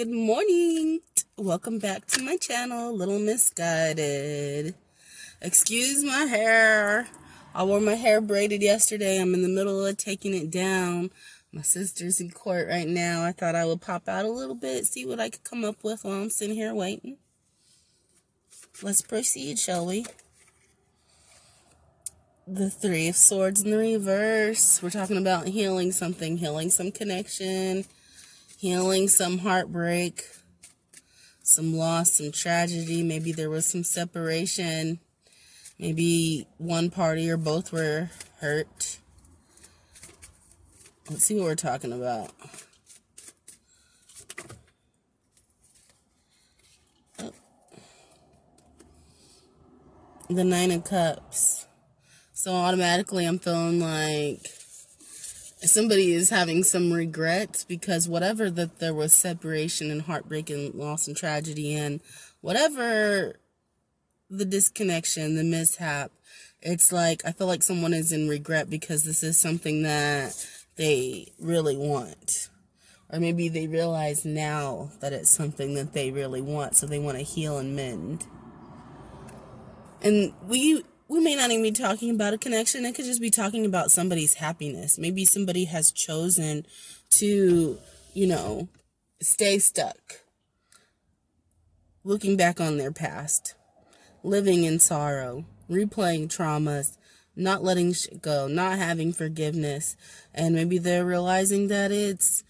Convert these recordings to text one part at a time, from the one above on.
good morning. Welcome back to my channel, Little Misguided. Excuse my hair. I wore my hair braided yesterday. I'm in the middle of taking it down. My sister's in court right now. I thought I would pop out a little bit, see what I could come up with while I'm sitting here waiting. Let's proceed, shall we? The Three of Swords in the reverse. We're talking about healing something, healing some connection, healing some heartbreak, some loss, some tragedy. Maybe there was some separation. Maybe one party or both were hurt. Let's see what we're talking about. Oh. The Nine of Cups. So automatically I'm feeling like somebody is having some regrets because whatever that there was separation and heartbreak and loss and tragedy and whatever the disconnection, the mishap, it's like I feel like someone is in regret because this is something that they really want. Or maybe they realize now that it's something that they really want, so they want to heal and mend. And we may not even be talking about a connection. It could just be talking about somebody's happiness. Maybe somebody has chosen to, stay stuck, looking back on their past, living in sorrow, replaying traumas, not letting shit go, not having forgiveness. And maybe they're realizing that it's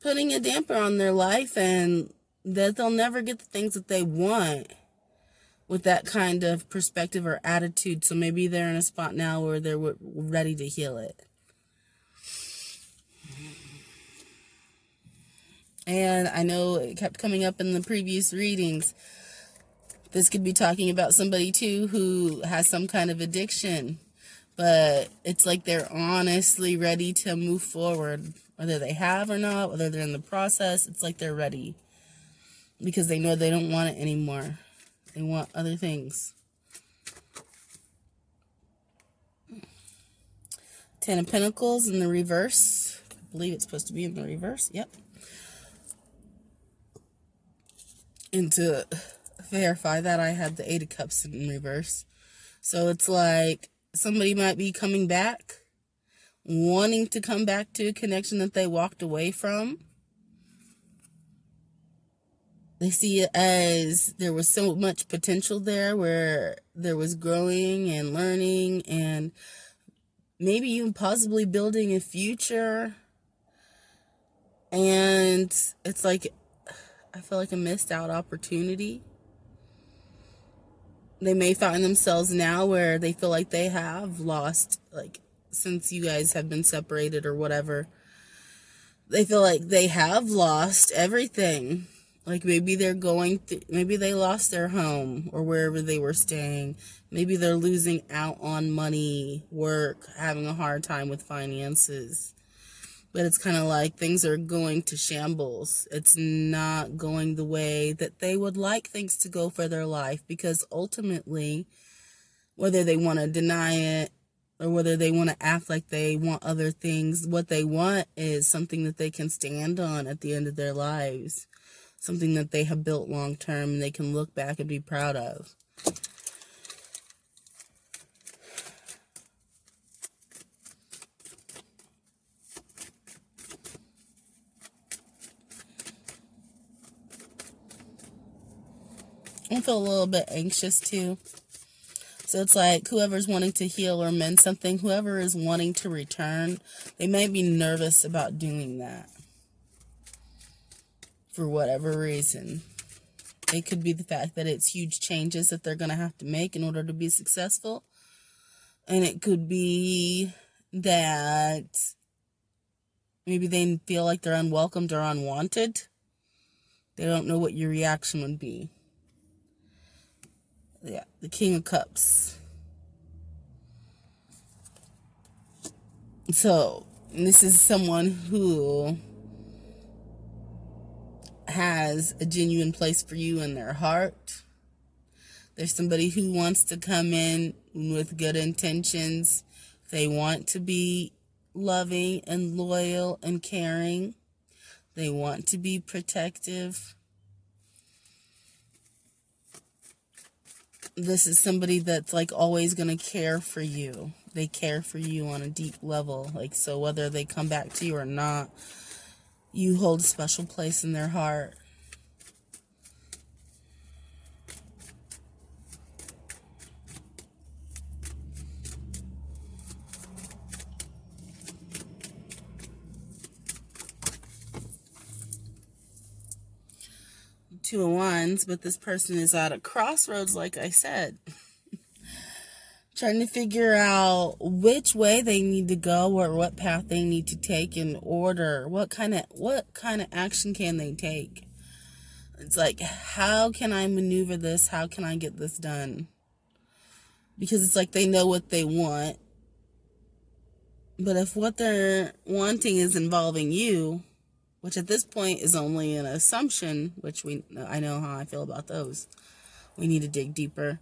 putting a damper on their life and that they'll never get the things that they want with that kind of perspective or attitude. So maybe they're in a spot now where they're ready to heal it. And I know it kept coming up in the previous readings. This could be talking about somebody too who has some kind of addiction, but it's like they're honestly ready to move forward, whether they have or not, whether they're in the process. It's like they're ready because they know they don't want it anymore. They want other things. Ten of Pentacles in the reverse. I believe it's supposed to be in the reverse. Yep. And to verify that, I had the Eight of Cups in reverse. So it's like somebody might be coming back, wanting to come back to a connection that they walked away from. They see it as there was so much potential there where there was growing and learning and maybe even possibly building a future. And it's like, I feel like a missed out opportunity. They may find themselves now where they feel like they have lost, like since you guys have been separated or whatever, they feel like they have lost everything. Like maybe they're maybe they lost their home or wherever they were staying. Maybe they're losing out on money, work, having a hard time with finances. But it's kind of like things are going to shambles. It's not going the way that they would like things to go for their life, because ultimately, whether they want to deny it or whether they want to act like they want other things, what they want is something that they can stand on at the end of their lives. Something that they have built long term and they can look back and be proud of. I feel a little bit anxious too. So it's like whoever's wanting to heal or mend something, whoever is wanting to return, they may be nervous about doing that. For whatever reason. It could be the fact that it's huge changes that they're going to have to make in order to be successful. And it could be that maybe they feel like they're unwelcomed or unwanted. They don't know what your reaction would be. Yeah, the King of Cups. So, this is someone who has a genuine place for you in their heart. There's somebody who wants to come in with good intentions. They want to be loving and loyal and caring. They want to be protective. this is somebody that's like always going to care for you. They care for you on a deep level. Like, so whether they come back to you or not, you hold a special place in their heart. Two of Wands, but this person is at a crossroads, like I said. Trying to figure out which way they need to go or what path they need to take in order. What kind of action can they take? It's like, how can I maneuver this? How can I get this done? Because it's like they know what they want. But if what they're wanting is involving you, which at this point is only an assumption, which I know how I feel about those. We need to dig deeper.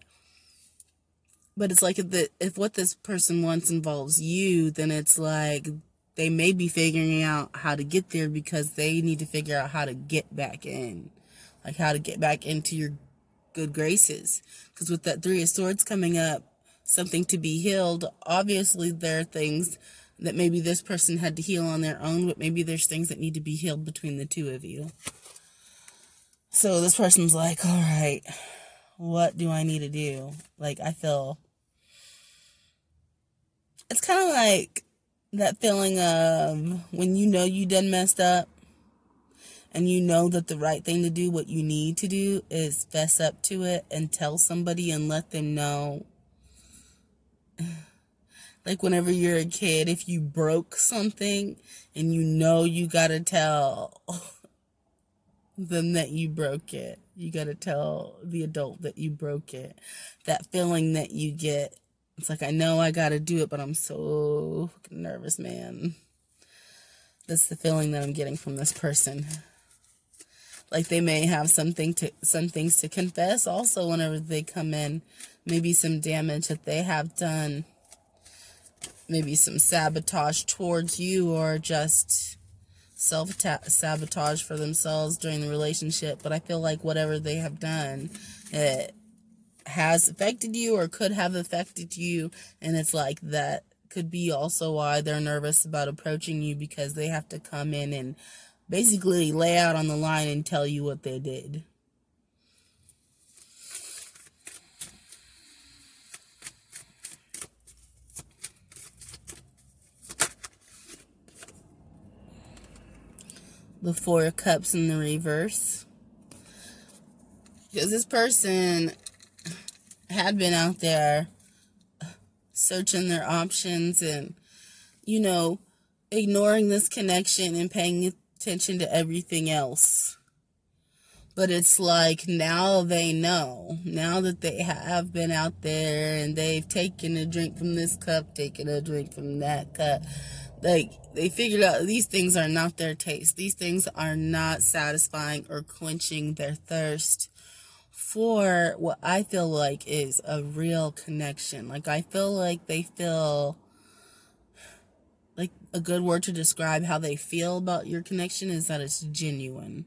But it's like if what this person wants involves you, then it's like they may be figuring out how to get there because they need to figure out how to get back in. Like how to get back into your good graces. Because with that Three of Swords coming up, something to be healed, obviously there are things that maybe this person had to heal on their own, but maybe there's things that need to be healed between the two of you. So this person's like, all right, what do I need to do? Like, I feel, it's kind of like that feeling of when you know you done messed up and you know that the right thing to do, what you need to do is fess up to it and tell somebody and let them know. Like whenever you're a kid, if you broke something and you know you gotta tell them that you broke it. You gotta tell the adult that you broke it. That feeling that you get. It's like, I know I gotta do it, but I'm so nervous, man. That's the feeling that I'm getting from this person. Like they may have some things to confess also whenever they come in. Maybe some damage that they have done. Maybe some sabotage towards you or just self-sabotage for themselves during the relationship. But I feel like whatever they have done, it has affected you or could have affected you. And it's like that could be also why they're nervous about approaching you, because they have to come in and basically lay out on the line and tell you what they did. The Four of Cups in the reverse. Because this person had been out there searching their options and, you know, ignoring this connection and paying attention to everything else. But it's like now they know. Now that they have been out there and they've taken a drink from this cup, taken a drink from that cup. Like, they figured out these things are not their taste. These things are not satisfying or quenching their thirst for what I feel like is a real connection. Like, I feel like they feel like a good word to describe how they feel about your connection is that it's genuine.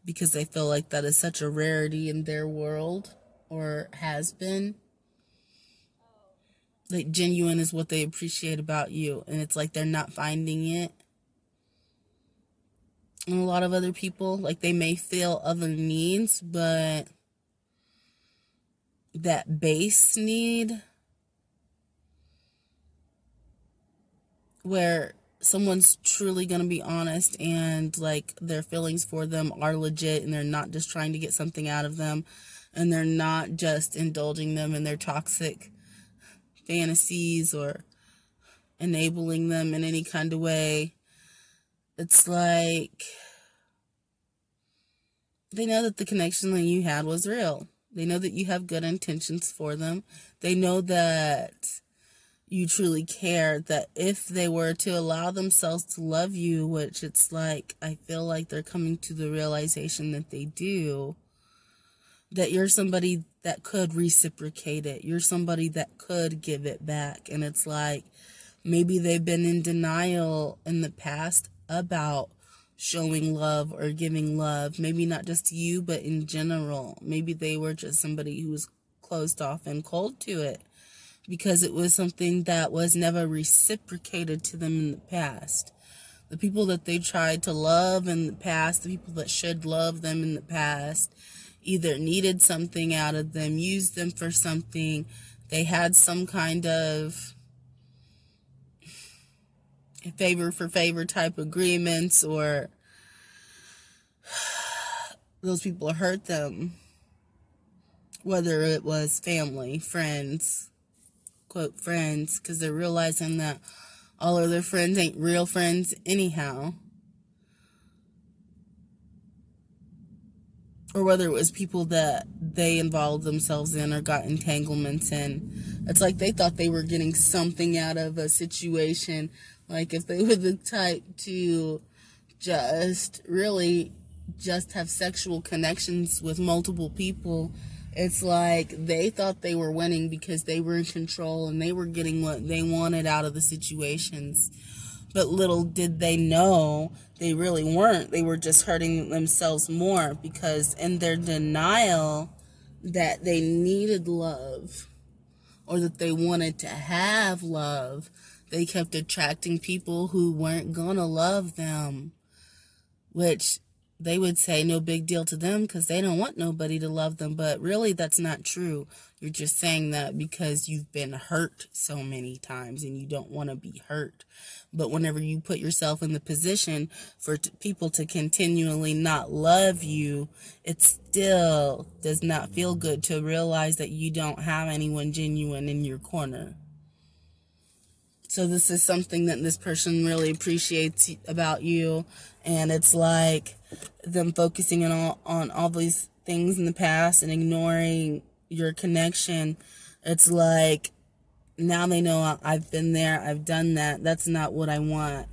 Because they feel like that is such a rarity in their world, or has been. Like, genuine is what they appreciate about you. And it's like they're not finding it. And a lot of other people, like, they may feel other needs, but that base need where someone's truly going to be honest and, like, their feelings for them are legit and they're not just trying to get something out of them and they're not just indulging them in their toxic fantasies or enabling them in any kind of way. It's like they know that the connection that you had was real. They know that you have good intentions for them. They know that you truly care, that if they were to allow themselves to love you, which it's like, I feel like they're coming to the realization that they do, that you're somebody that could reciprocate it. You're somebody that could give it back. And it's like, maybe they've been in denial in the past about showing love or giving love. Maybe not just to you, but in general. Maybe they were just somebody who was closed off and cold to it because it was something that was never reciprocated to them in the past. The people that they tried to love in the past, the people that should love them in the past, either needed something out of them, used them for something. They had some kind of favor for favor type agreements, or those people hurt them, whether it was family, friends, quote friends, because they're realizing that all of their friends ain't real friends anyhow. Or whether it was people that they involved themselves in or got entanglements in. It's like they thought they were getting something out of a situation. Like if they were the type to just have sexual connections with multiple people, it's like they thought they were winning because they were in control and they were getting what they wanted out of the situations. But little did they know they really weren't. They were just hurting themselves more because in their denial that they needed love or that they wanted to have love, they kept attracting people who weren't gonna love them, which they would say no big deal to them because they don't want nobody to love them. But really, that's not true. You're just saying that because you've been hurt so many times and you don't want to be hurt. But whenever you put yourself in the position for people to continually not love you, it still does not feel good to realize that you don't have anyone genuine in your corner. So this is something that this person really appreciates about you. And it's like them focusing on all these things in the past and ignoring your connection. It's like now they know I've been there, I've done that. That's not what I want.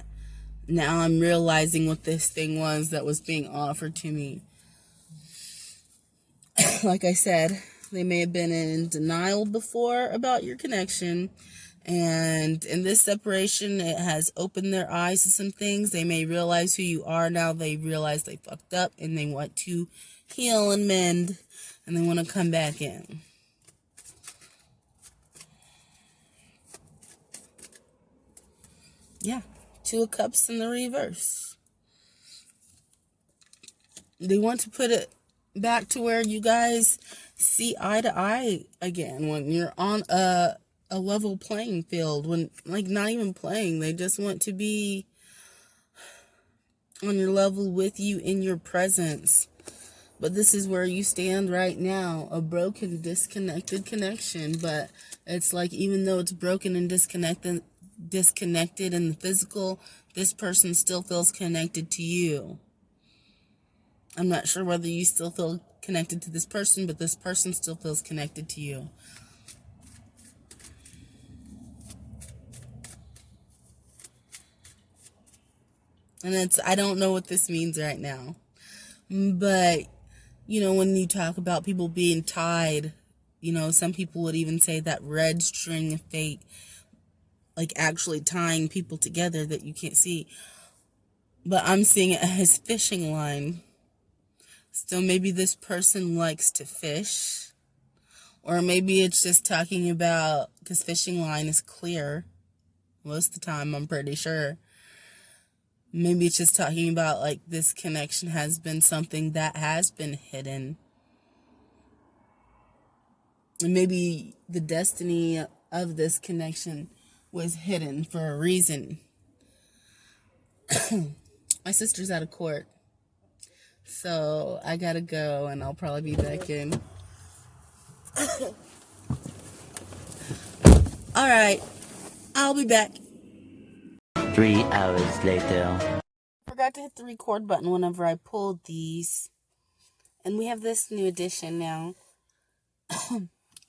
Now I'm realizing what this thing was that was being offered to me. Like I said, they may have been in denial before about your connection. And in this separation, it has opened their eyes to some things. They may realize who you are now. They realize they fucked up and they want to heal and mend. And they want to come back in. Yeah. 2 of Cups in the reverse. They want to put it back to where you guys see eye to eye again. When you're on a level playing field, when like not even playing, they just want to be on your level with you in your presence. But this is where you stand right now, a broken, disconnected connection. But it's like even though it's broken and disconnected in the physical, this person still feels connected to you. I'm not sure whether you still feel connected to this person, but this person still feels connected to you. And I don't know what this means right now. But, you know, when you talk about people being tied, you know, some people would even say that red string of fate, like actually tying people together that you can't see. But I'm seeing it as fishing line. So maybe this person likes to fish. Or maybe it's just talking about, because fishing line is clear. Most of the time, I'm pretty sure. Maybe it's just talking about like this connection has been something that has been hidden. And maybe the destiny of this connection was hidden for a reason. My sister's out of court. So I gotta go and I'll probably be back in. Alright, I'll be back. 3 hours later. I forgot to hit the record button whenever I pulled these. And we have this new edition now.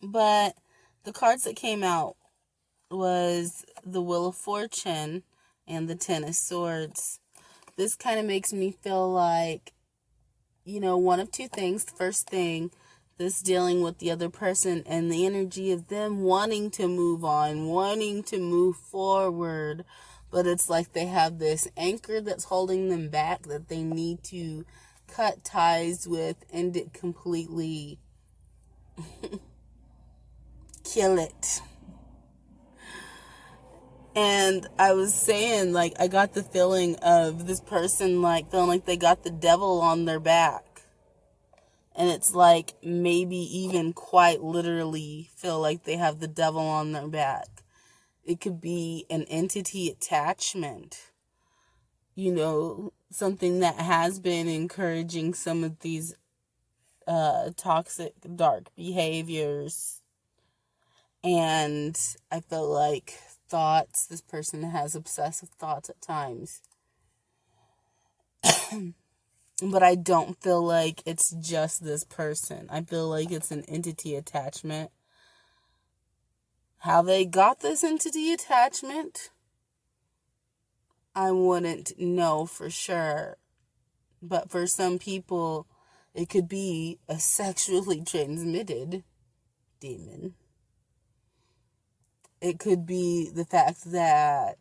But the cards that came out was the Wheel of Fortune and the Ten of Swords. This kind of makes me feel like, you know, one of two things. The first thing, this dealing with the other person and the energy of them wanting to move on, wanting to move forward. But it's like they have this anchor that's holding them back that they need to cut ties with, end it completely. kill it. And I was saying, like, I got the feeling of this person, like, feeling like they got the devil on their back. And it's like, maybe even quite literally feel like they have the devil on their back. It could be an entity attachment. You know, something that has been encouraging some of these toxic, dark behaviors. And I feel like thoughts, this person has obsessive thoughts at times. But I don't feel like it's just this person. I feel like it's an entity attachment. How they got this entity attachment, I wouldn't know for sure. But for some people, it could be a sexually transmitted demon. It could be the fact that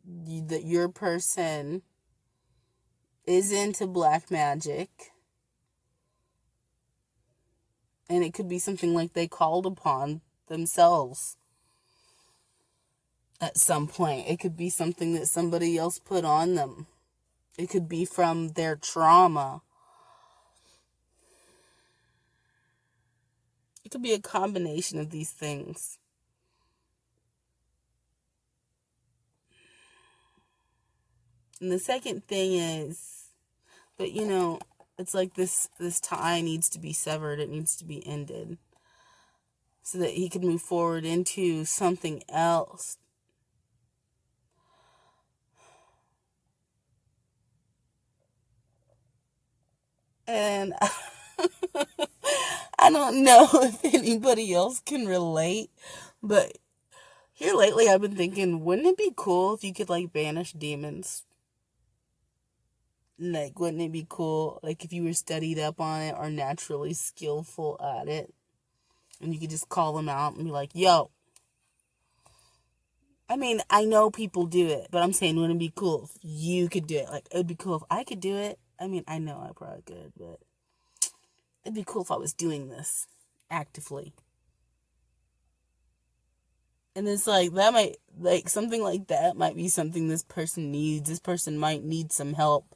your person is into black magic. And it could be something like they called upon themselves at some point. It could be something that somebody else put on them. It could be from their trauma. It could be a combination of these things. And the second thing is, but you know, it's like this tie needs to be severed. It needs to be ended. So that he can move forward into something else. And I don't know if anybody else can relate, but here lately I've been thinking, wouldn't it be cool if you could, like, banish demons? Like, wouldn't it be cool, like, if you were studied up on it or naturally skillful at it, and you could just call them out and be like, yo. I mean, I know people do it, but I'm saying, wouldn't it be cool if you could do it? Like, it would be cool if I could do it. I mean, I know I probably could, but it'd be cool if I was doing this actively. And it's like, that might, like, something like that might be something this person needs. This person might need some help.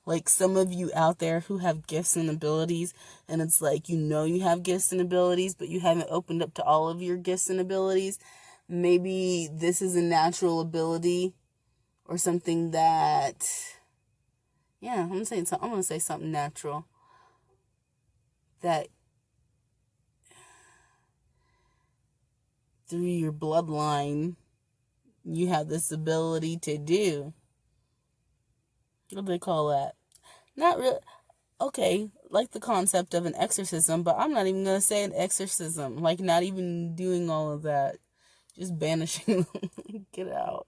Like, some of you out there who have gifts and abilities, and it's like, you know you have gifts and abilities, but you haven't opened up to all of your gifts and abilities. Maybe this is a natural ability or something that, yeah, I'm going to say something natural. That through your bloodline, you have this ability to do. What do they call that? Not really. Okay, like the concept of an exorcism, but I'm not even going to say an exorcism. Like, not even doing all of that. Just banishing them. Get out.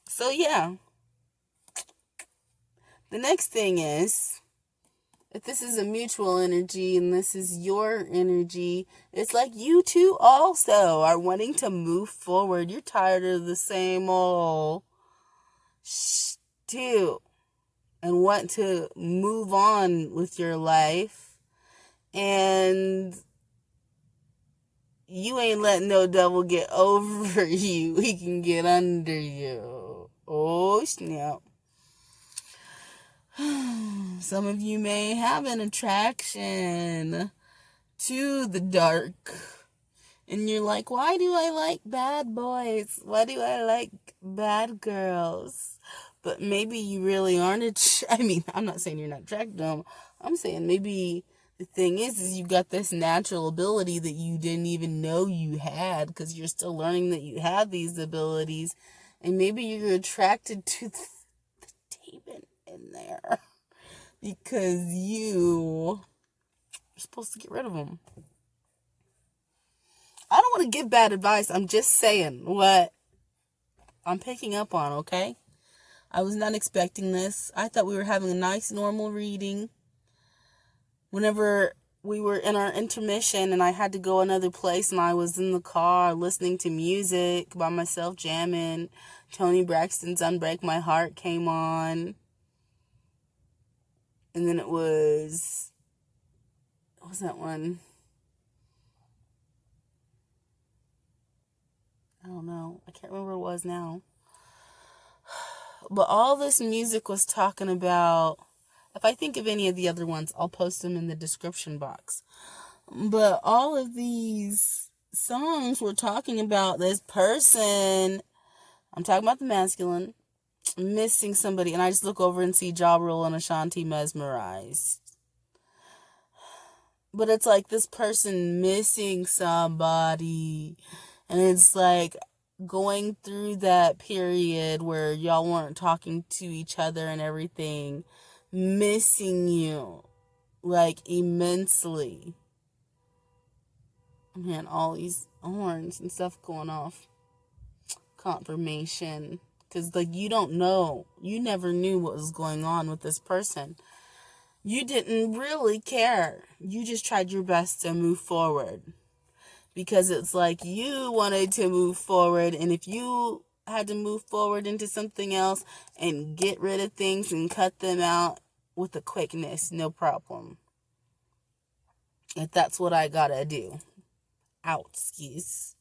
So, yeah. The next thing is, if this is a mutual energy and this is your energy, it's like you two also are wanting to move forward. You're tired of the same old too, and want to move on with your life. And you ain't letting no devil get over you. He can get under you. Oh, snap. Some of you may have an attraction to the dark. And you're like, why do I like bad boys? Why do I like bad girls? But maybe you really aren't. I mean, I'm not saying you're not attracted to them. I'm saying maybe the thing is you got this natural ability that you didn't even know you had, because you're still learning that you have these abilities. And maybe you're attracted to the demon in there because you're supposed to get rid of them. I don't want to give bad advice. I'm just saying what I'm picking up on, okay? I was not expecting this. I thought we were having a nice, normal reading. Whenever we were in our intermission and I had to go another place and I was in the car listening to music by myself, jamming, Toni Braxton's Unbreak My Heart came on. And then it was what was that one? I don't know. I can't remember what it was now. But all this music was talking about, if I think of any of the other ones, I'll post them in the description box. But all of these songs were talking about this person, I'm talking about the masculine, missing somebody. And I just look over and see Ja Rule and Ashanti mesmerized. But it's like this person missing somebody. And it's like going through that period where y'all weren't talking to each other and everything, missing you, like, immensely. Man, all these horns and stuff going off. Confirmation. Because, like, you don't know. You never knew what was going on with this person. You didn't really care. You just tried your best to move forward. Because it's like you wanted to move forward, and if you had to move forward into something else and get rid of things and cut them out with a quickness, no problem. If that's what I gotta do. Outskis.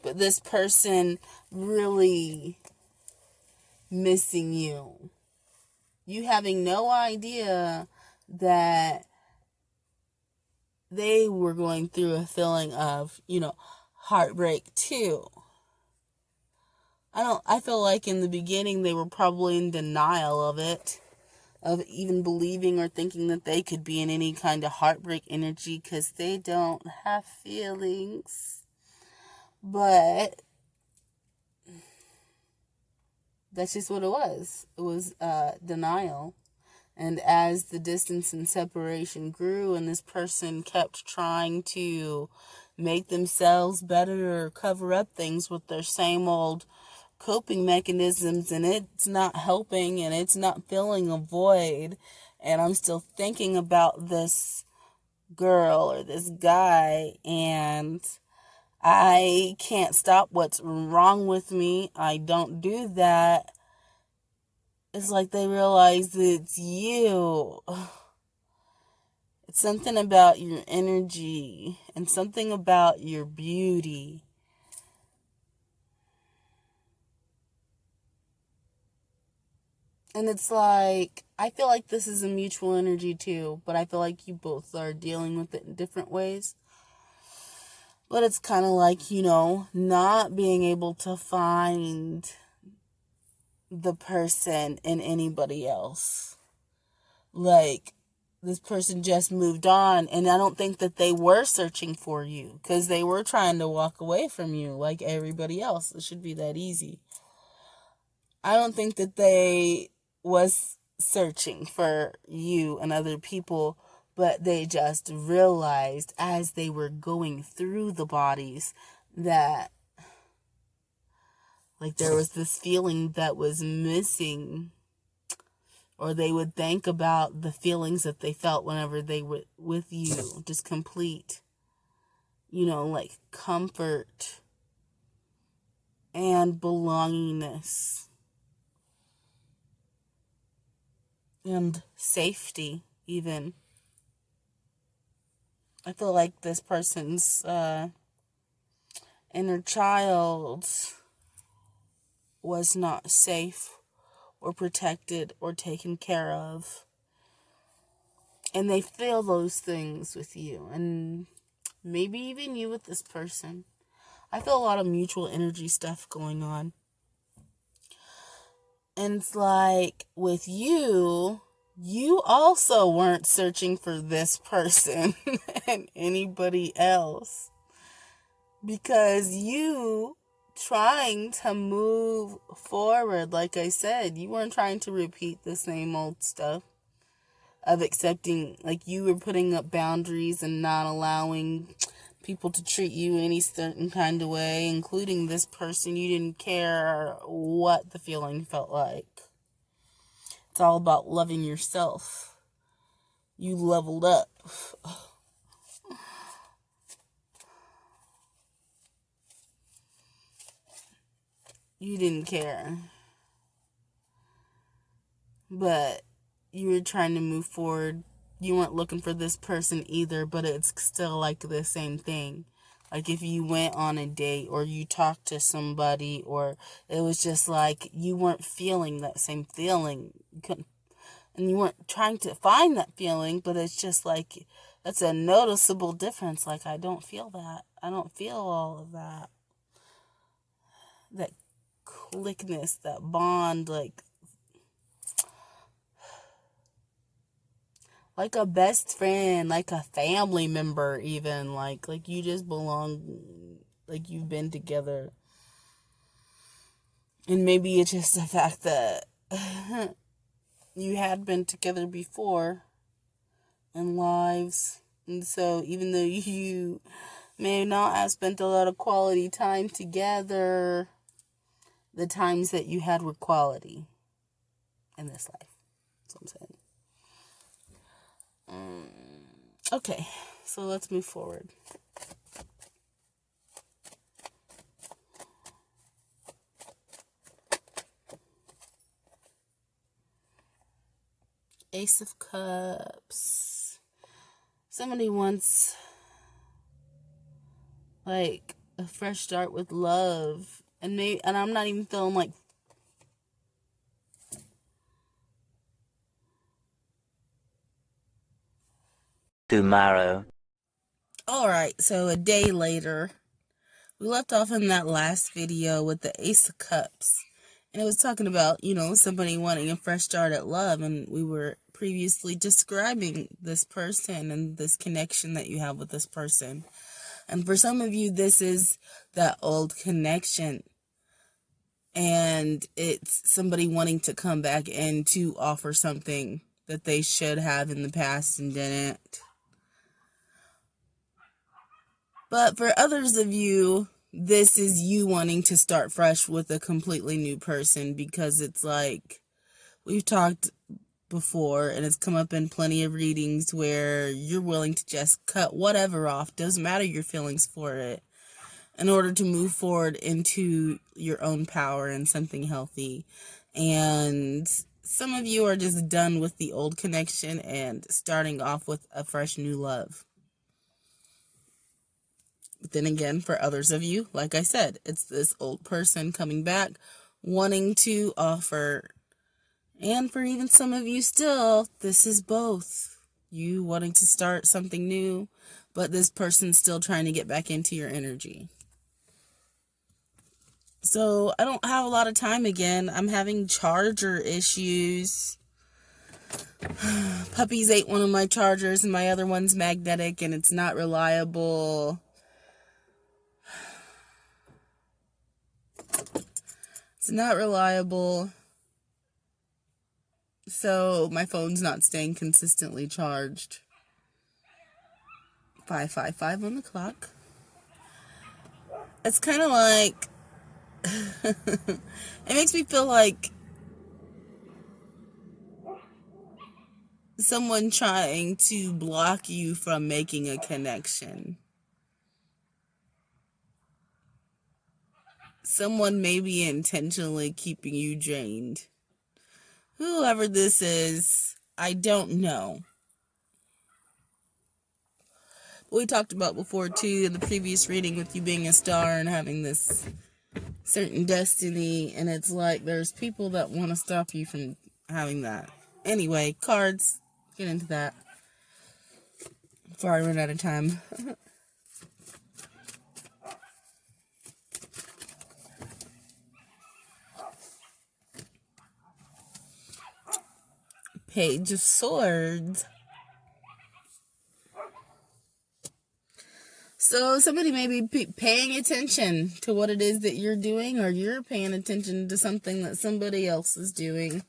But this person really missing you. You having no idea that they were going through a feeling of, heartbreak too. I feel like in the beginning they were probably in denial of it, of even believing or thinking that they could be in any kind of heartbreak energy because they don't have feelings. But that's just what it was. It was denial. And as the distance and separation grew and this person kept trying to make themselves better or cover up things with their same old coping mechanisms, and it's not helping and it's not filling a void, and I'm still thinking about this girl or this guy, and I can't stop what's wrong with me. I don't do that. It's like they realize it's you. It's something about your energy and something about your beauty. And it's like, I feel like this is a mutual energy too, but I feel like you both are dealing with it in different ways. But it's kind of like, not being able to find the person in anybody else. Like, this person just moved on, and I don't think that they were searching for you, because they were trying to walk away from you like everybody else. It should be that easy. I don't think that they was searching for you and other people, but they just realized as they were going through the bodies that, like, there was this feeling that was missing, or they would think about the feelings that they felt whenever they were with you, just complete, like comfort and belongingness and safety even. I feel like this person's inner child was not safe or protected or taken care of. And they feel those things with you. And maybe even you with this person. I feel a lot of mutual energy stuff going on. And it's like, with you also weren't searching for this person and anybody else. Because you trying to move forward, like I said, you weren't trying to repeat the same old stuff of accepting, like, you were putting up boundaries and not allowing people to treat you any certain kind of way, including this person. You didn't care what the feeling felt like. It's all about loving yourself. You leveled up. You didn't care. But you were trying to move forward you weren't looking for this person either, but it's still like the same thing. Like if you went on a date or you talked to somebody, or it was just like you weren't feeling that same feeling. You couldn't, and you weren't trying to find that feeling, but it's just like that's a noticeable difference. Like I don't feel that. I don't feel all of that. That clickness, that bond, like a best friend, like a family member, even like you just belong, like you've been together. And maybe it's just the fact that you had been together before in lives, and so even though you may not have spent a lot of quality time together, the times that you had were quality in this life. That's what I'm saying. Okay, so let's move forward. Ace of Cups. Somebody wants like a fresh start with love, and I'm not even feeling like tomorrow. Alright, so a day later, we left off in that last video with the Ace of Cups. And it was talking about, somebody wanting a fresh start at love. And we were previously describing this person and this connection that you have with this person. And for some of you, this is that old connection. And it's somebody wanting to come back and to offer something that they should have in the past and didn't. But for others of you, this is you wanting to start fresh with a completely new person, because it's like we've talked before and it's come up in plenty of readings where you're willing to just cut whatever off, doesn't matter your feelings for it, in order to move forward into your own power and something healthy. And some of you are just done with the old connection and starting off with a fresh new love. But then again, for others of you, like I said, it's this old person coming back, wanting to offer. And for even some of you still, this is both. You wanting to start something new, but this person's still trying to get back into your energy. So I don't have a lot of time again. I'm having charger issues. Puppies ate one of my chargers and my other one's magnetic and it's not reliable. It's not reliable. So my phone's not staying consistently charged. 5:55 on the clock. It's kind of like it makes me feel like someone trying to block you from making a connection. Someone may be intentionally keeping you drained. Whoever this is, I don't know. We talked about before too in the previous reading with you being a star and having this certain destiny, and it's like there's people that want to stop you from having that. Anyway, cards, get into that before I run out of time. Page of Swords. So somebody may be paying attention to what it is that you're doing, or you're paying attention to something that somebody else is doing.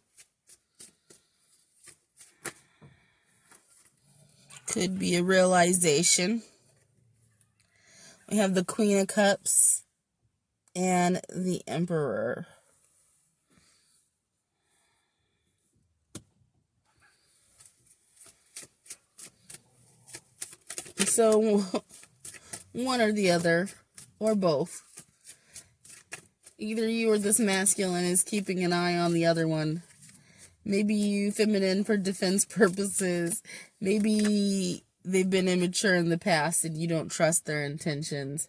Could be a realization. We have the Queen of Cups and the Emperor. So one or the other, or both. Either you or this masculine is keeping an eye on the other one Maybe you feminine for defense purposes. Maybe they've been immature in the past and you don't trust their intentions.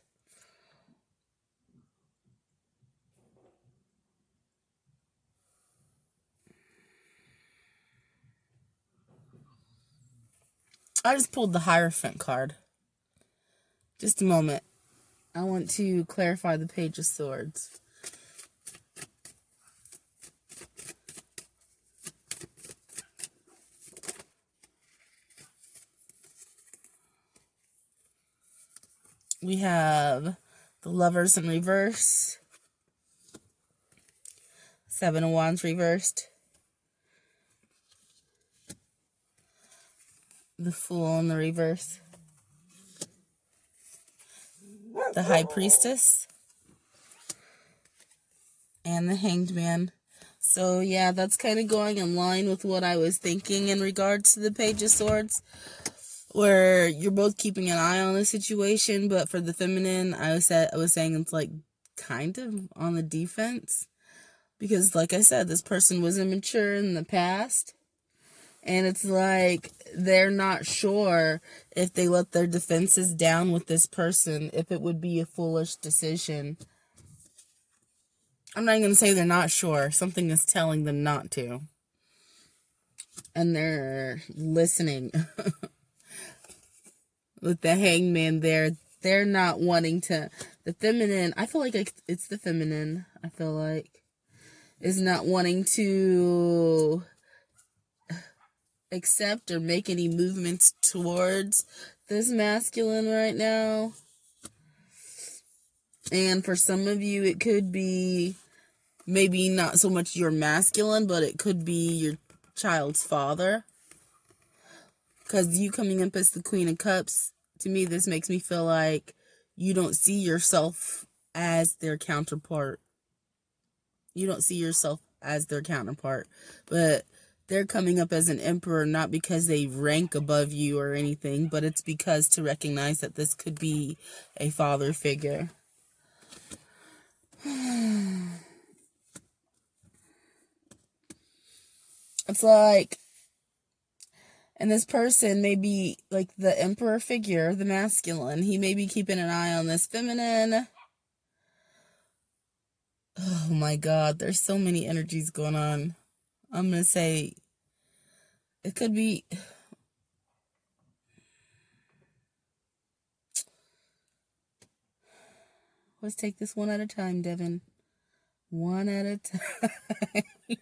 I just pulled the Hierophant card. Just a moment. I want to clarify the Page of Swords. We have the Lovers in reverse. Seven of Wands reversed. The Fool in the reverse. The High Priestess. And the Hanged Man. So yeah, that's kind of going in line with what I was thinking in regards to the Page of Swords. Where you're both keeping an eye on the situation, but for the feminine, I was saying it's like kind of on the defense. Because like I said, this person was immature in the past. And it's like they're not sure if they let their defenses down with this person, if it would be a foolish decision. I'm not going to say they're not sure. Something is telling them not to. And they're listening. With the Hangman there, they're not wanting to. The feminine, I feel like it's the feminine, I feel like, is not wanting to accept or make any movements towards this masculine right now. And for some of you, it could be maybe not so much your masculine, but it could be your child's father. Because you coming up as the Queen of Cups, to me, this makes me feel like you don't see yourself as their counterpart. You don't see yourself as their counterpart. But they're coming up as an emperor, not because they rank above you or anything, but it's because to recognize that this could be a father figure. It's like, and this person may be like the emperor figure, the masculine. He may be keeping an eye on this feminine. Oh my God, there's so many energies going on. I'm going to say it could be. Let's take this one at a time, Devin. One at a time.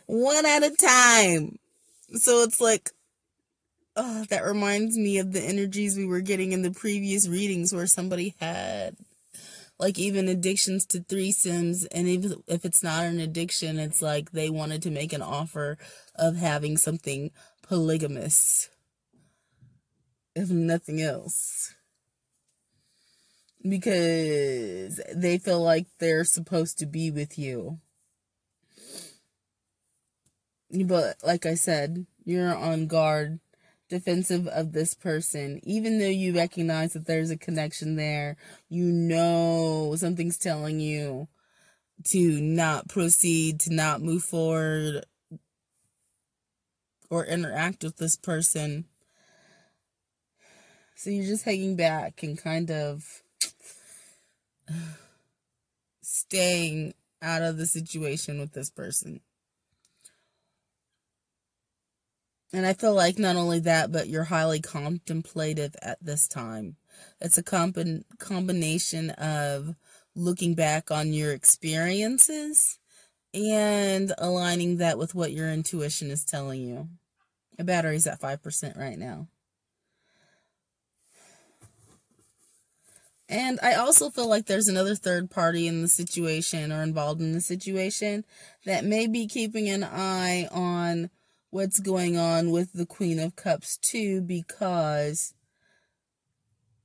One at a time. So it's like, oh, that reminds me of the energies we were getting in the previous readings where somebody had like even addictions to threesomes, and even if it's not an addiction, it's like they wanted to make an offer of having something polygamous, if nothing else, because they feel like they're supposed to be with you. But like I said, you're on guard, defensive of this person. Even though you recognize that there's a connection there, you know something's telling you to not proceed, to not move forward or interact with this person. So you're just hanging back and kind of staying out of the situation with this person. And I feel like not only that, but you're highly contemplative at this time. It's a combination of looking back on your experiences and aligning that with what your intuition is telling you. My battery's at 5% right now. And I also feel like there's another third party in the situation or involved in the situation that may be keeping an eye on what's going on with the Queen of Cups too, because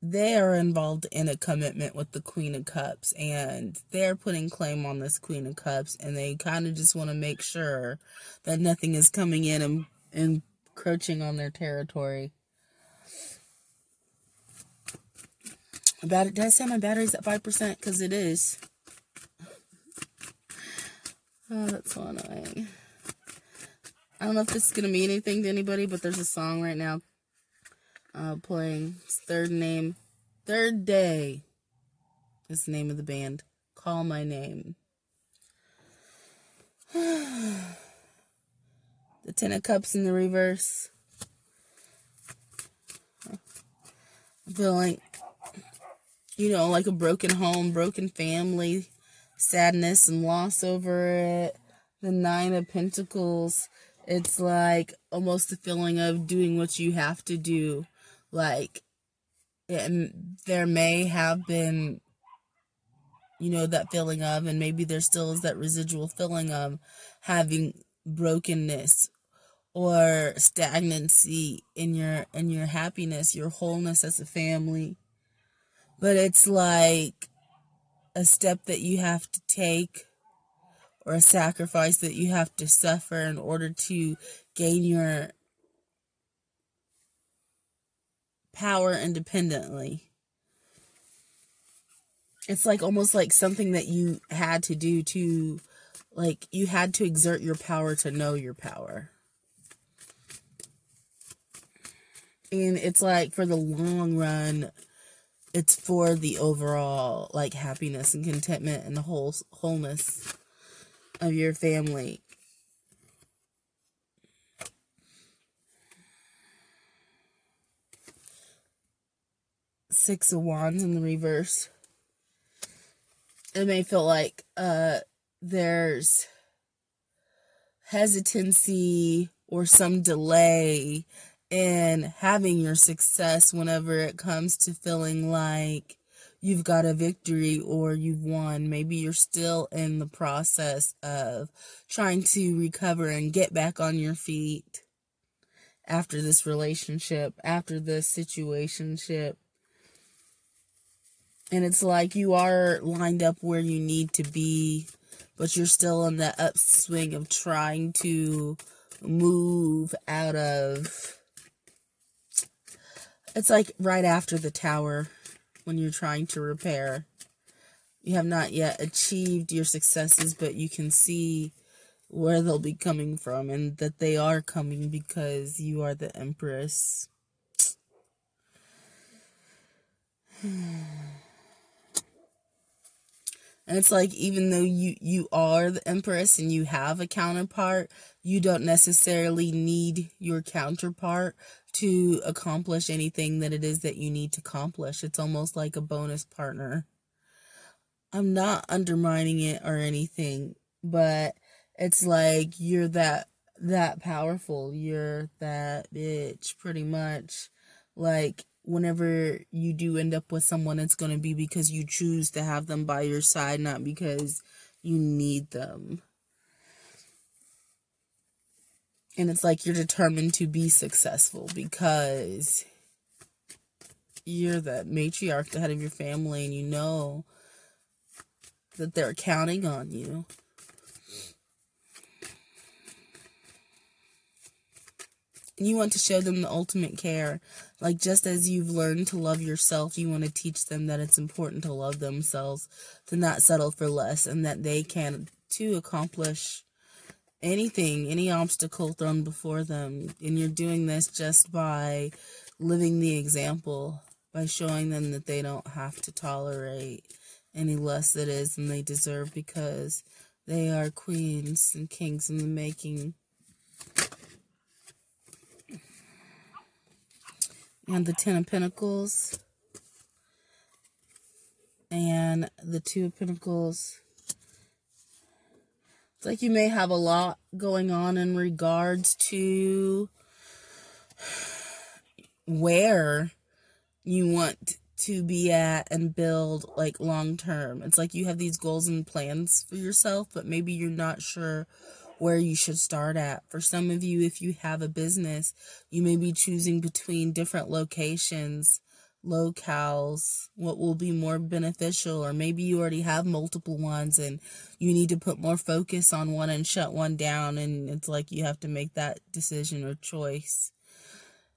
they are involved in a commitment with the Queen of Cups and they're putting claim on this Queen of Cups, and they kind of just want to make sure that nothing is coming in and encroaching on their territory. Did I say my battery's at 5%? Because it is. Oh, that's so annoying. I don't know if this is going to mean anything to anybody, but there's a song right now playing. It's Third Day is the name of the band. Call My Name. The Ten of Cups in the reverse. I'm feeling, like a broken home, broken family, sadness and loss over it. The Nine of Pentacles. It's like almost a feeling of doing what you have to do. Like, there may have been, that feeling of, and maybe there still is that residual feeling of having brokenness or stagnancy in your happiness, your wholeness as a family. But it's like a step that you have to take, or a sacrifice that you have to suffer in order to gain your power independently. It's like almost like something that you had to do to, like, you had to exert your power to know your power. And it's like for the long run, it's for the overall, like, happiness and contentment and the wholeness of your family. Six of Wands in the reverse. It may feel like there's hesitancy or some delay in having your success whenever it comes to feeling like you've got a victory or you've won. Maybe you're still in the process of trying to recover and get back on your feet after this relationship, after this situationship. And it's like you are lined up where you need to be, but you're still in that upswing of trying to move out of... It's like right after the Tower, when you're trying to repair. You have not yet achieved your successes, but you can see where they'll be coming from, and that they are coming because you are the Empress. And it's like, even though you are the Empress and you have a counterpart, you don't necessarily need your counterpart to accomplish anything that it is that you need to accomplish. It's almost like a bonus partner. I'm not undermining it or anything, but it's like you're that powerful. You're that bitch, pretty much. Like, whenever you do end up with someone, it's going to be because you choose to have them by your side, not because you need them. And it's like you're determined to be successful because you're the matriarch, the head of your family, and you know that they're counting on you. You want to show them the ultimate care. Like, just as you've learned to love yourself, you want to teach them that it's important to love themselves, to not settle for less, and that they can, too, accomplish anything, any obstacle thrown before them. And you're doing this just by living the example, by showing them that they don't have to tolerate any less that is than they deserve, because they are queens and kings in the making. And the Ten of Pentacles and the Two of Pentacles. It's like you may have a lot going on in regards to where you want to be at and build, like, long term. It's like you have these goals and plans for yourself, but maybe you're not sure where you should start at. For some of you, if you have a business, you may be choosing between different locations, locales, what will be more beneficial, or maybe you already have multiple ones and you need to put more focus on one and shut one down, and it's like you have to make that decision or choice.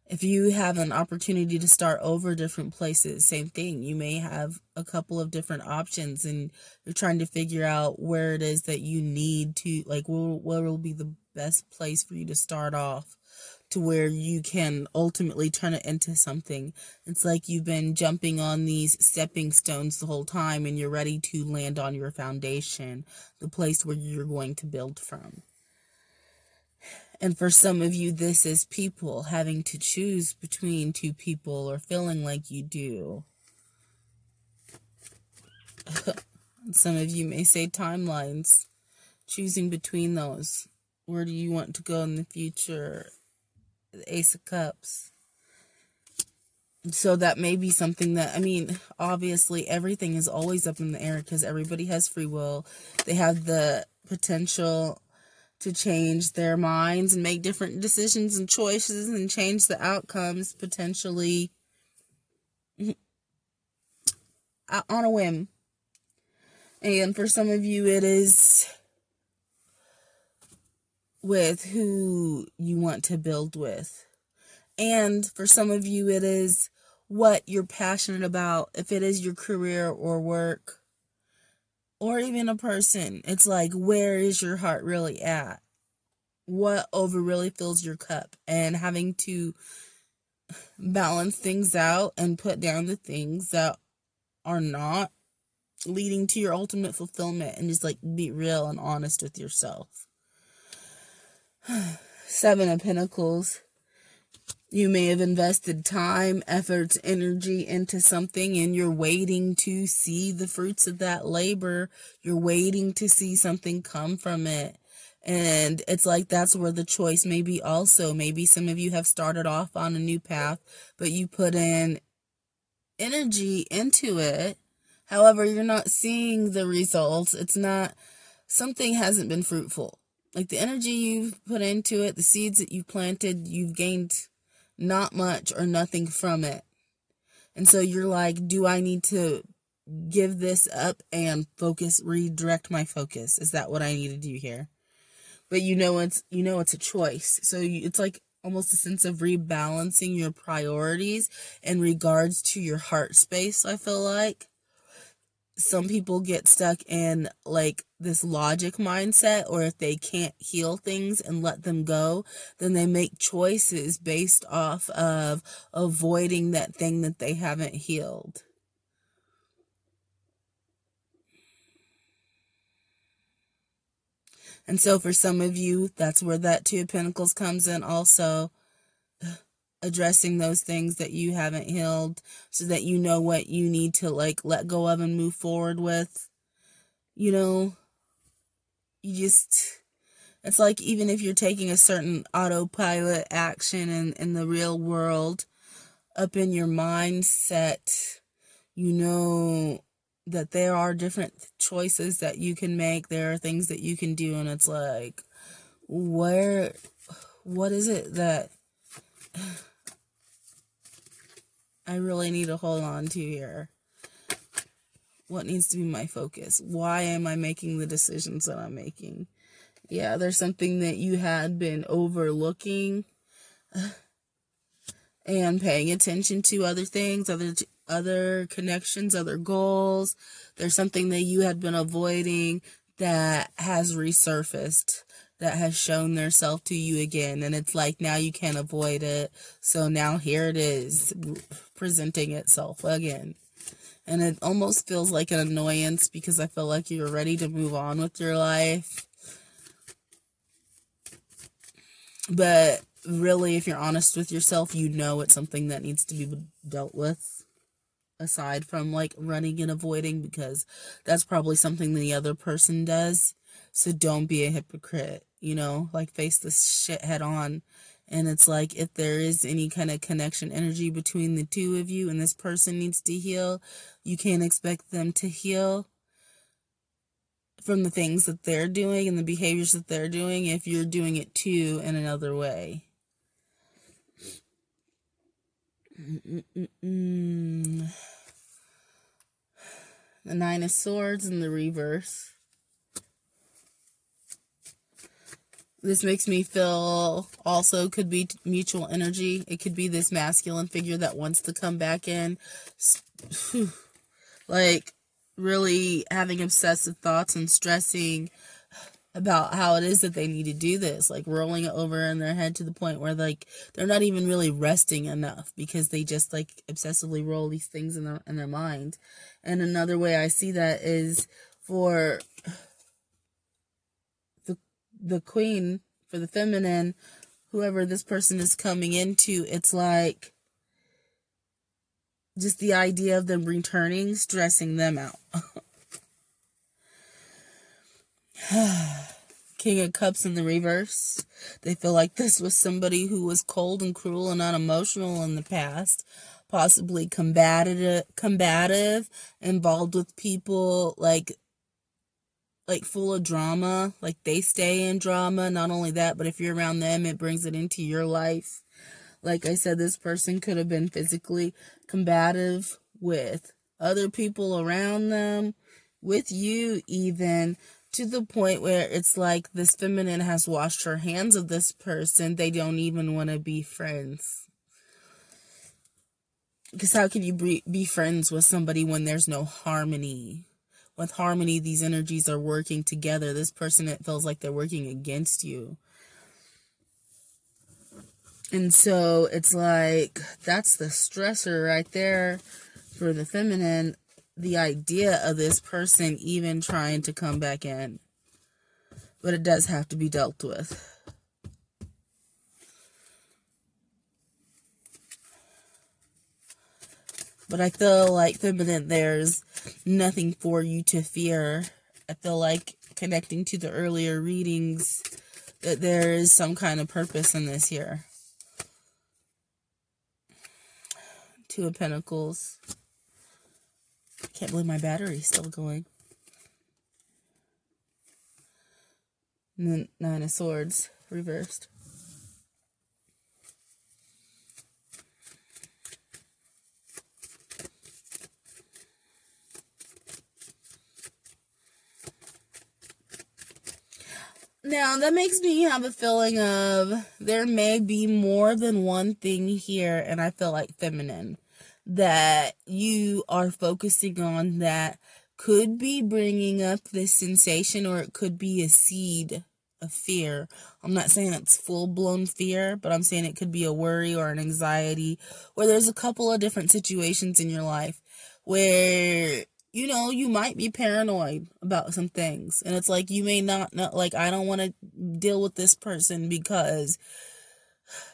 If you have an opportunity to start over different places, same thing. You may have a couple of different options and you're trying to figure out where it is that you need to, like, where will be the best place for you to start off, to where you can ultimately turn it into something. It's like you've been jumping on these stepping stones the whole time, and you're ready to land on your foundation, the place where you're going to build from. And for some of you, this is people having to choose between two people, or feeling like you do. Some of you may say timelines, choosing between those. Where do you want to go in the future? The Ace of Cups. So that may be something that, I mean, obviously everything is always up in the air because everybody has free will. They have the potential to change their minds and make different decisions and choices and change the outcomes potentially on a whim. And for some of you, it is with who you want to build with. And for some of you, it is what you're passionate about. If it is your career or work, or even a person, it's like, where is your heart really at? What over really fills your cup? And having to balance things out and put down the things that are not leading to your ultimate fulfillment, and just like be real and honest with yourself. 7 of Pentacles. You may have invested time, efforts, energy into something, and you're waiting to see the fruits of that labor. You're waiting to see something come from it. And it's like that's where the choice may be also. Maybe some of you have started off on a new path, but you put in energy into it. However, you're not seeing the results. It's not, something hasn't been fruitful. Like the energy you've put into it, the seeds that you've planted, you've gained not much or nothing from it. And so you're like, do I need to give this up and redirect my focus? Is that what I need to do here? But it's a choice. So it's like almost a sense of rebalancing your priorities in regards to your heart space, I feel like. Some people get stuck in like this logic mindset, or if they can't heal things and let them go, then they make choices based off of avoiding that thing that they haven't healed. And so for some of you, that's where that 2 of Pentacles comes in also. Addressing those things that you haven't healed, so that you know what you need to like let go of and move forward with. It's like, even if you're taking a certain autopilot action in the real world, up in your mindset, that there are different choices that you can make. There are things that you can do, and it's like, what is it that I really need to hold on to here? What needs to be my focus? Why am I making the decisions that I'm making? Yeah, there's something that you had been overlooking and paying attention to other things, other connections, other goals. There's something that you had been avoiding that has resurfaced, that has shown their self to you again. And it's like, now you can't avoid it. So now here it is, presenting itself again. And it almost feels like an annoyance, because I feel like you're ready to move on with your life. But really, if you're honest with yourself, it's something that needs to be dealt with, aside from like running and avoiding, because that's probably something the other person does. So don't be a hypocrite, like face this shit head on. And it's like, if there is any kind of connection energy between the two of you and this person needs to heal, you can't expect them to heal from the things that they're doing and the behaviors that they're doing if you're doing it too in another way. The 9 of Swords in the reverse. This makes me feel also could be mutual energy. It could be this masculine figure that wants to come back in. Like really having obsessive thoughts and stressing about how it is that they need to do this, like rolling it over in their head to the point where like they're not even really resting enough because they just like obsessively roll these things in their mind. And another way I see that is for the queen, for the feminine, whoever this person is coming into, it's like just the idea of them returning, stressing them out. King of Cups in the reverse. They feel like this was somebody who was cold and cruel and unemotional in the past, possibly combative, involved with people like full of drama, like they stay in drama. Not only that, but if you're around them, it brings it into your life. Like I said, this person could have been physically combative with other people around them, with you even, to the point where it's like this feminine has washed her hands of this person. They don't even want to be friends. Because how can you be friends with somebody when there's no harmony? With harmony, these energies are working together. This person, it feels like they're working against you. And so it's like, that's the stressor right there for the feminine. The idea of this person even trying to come back in. But it does have to be dealt with. But I feel like feminine, there's nothing for you to fear. I feel like connecting to the earlier readings, that there is some kind of purpose in this here. Two of Pentacles. Can't believe my battery's still going. And then Nine of Swords, reversed. Now, that makes me have a feeling of there may be more than one thing here, and I feel like feminine, that you are focusing on that could be bringing up this sensation, or it could be a seed of fear. I'm not saying it's full-blown fear, but I'm saying it could be a worry or an anxiety, where there's a couple of different situations in your life where, you know, you might be paranoid about some things. And it's like, you may not know, like, I don't want to deal with this person because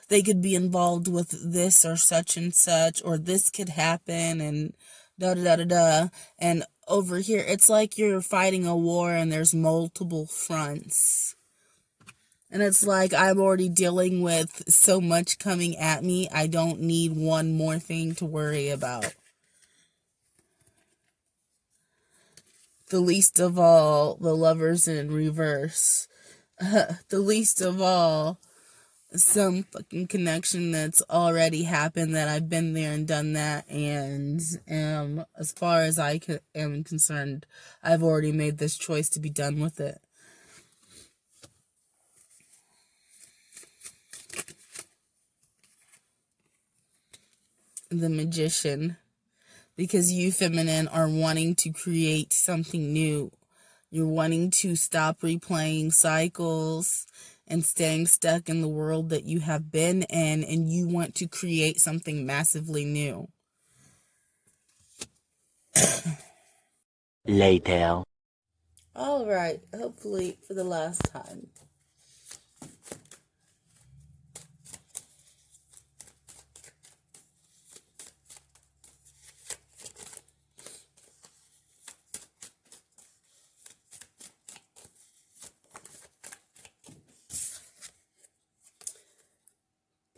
they could be involved with this or such and such, or this could happen, and da-da-da-da-da. And over here, it's like you're fighting a war and there's multiple fronts. And it's like, I'm already dealing with so much coming at me, I don't need one more thing to worry about. The least of all, the Lovers in reverse. The least of all, some fucking connection that's already happened, that I've been there and done that, and as far as I am concerned, I've already made this choice to be done with it. The Magician. Because you, feminine, are wanting to create something new. You're wanting to stop replaying cycles and staying stuck in the world that you have been in, and you want to create something massively new. Later. All right, hopefully for the last time.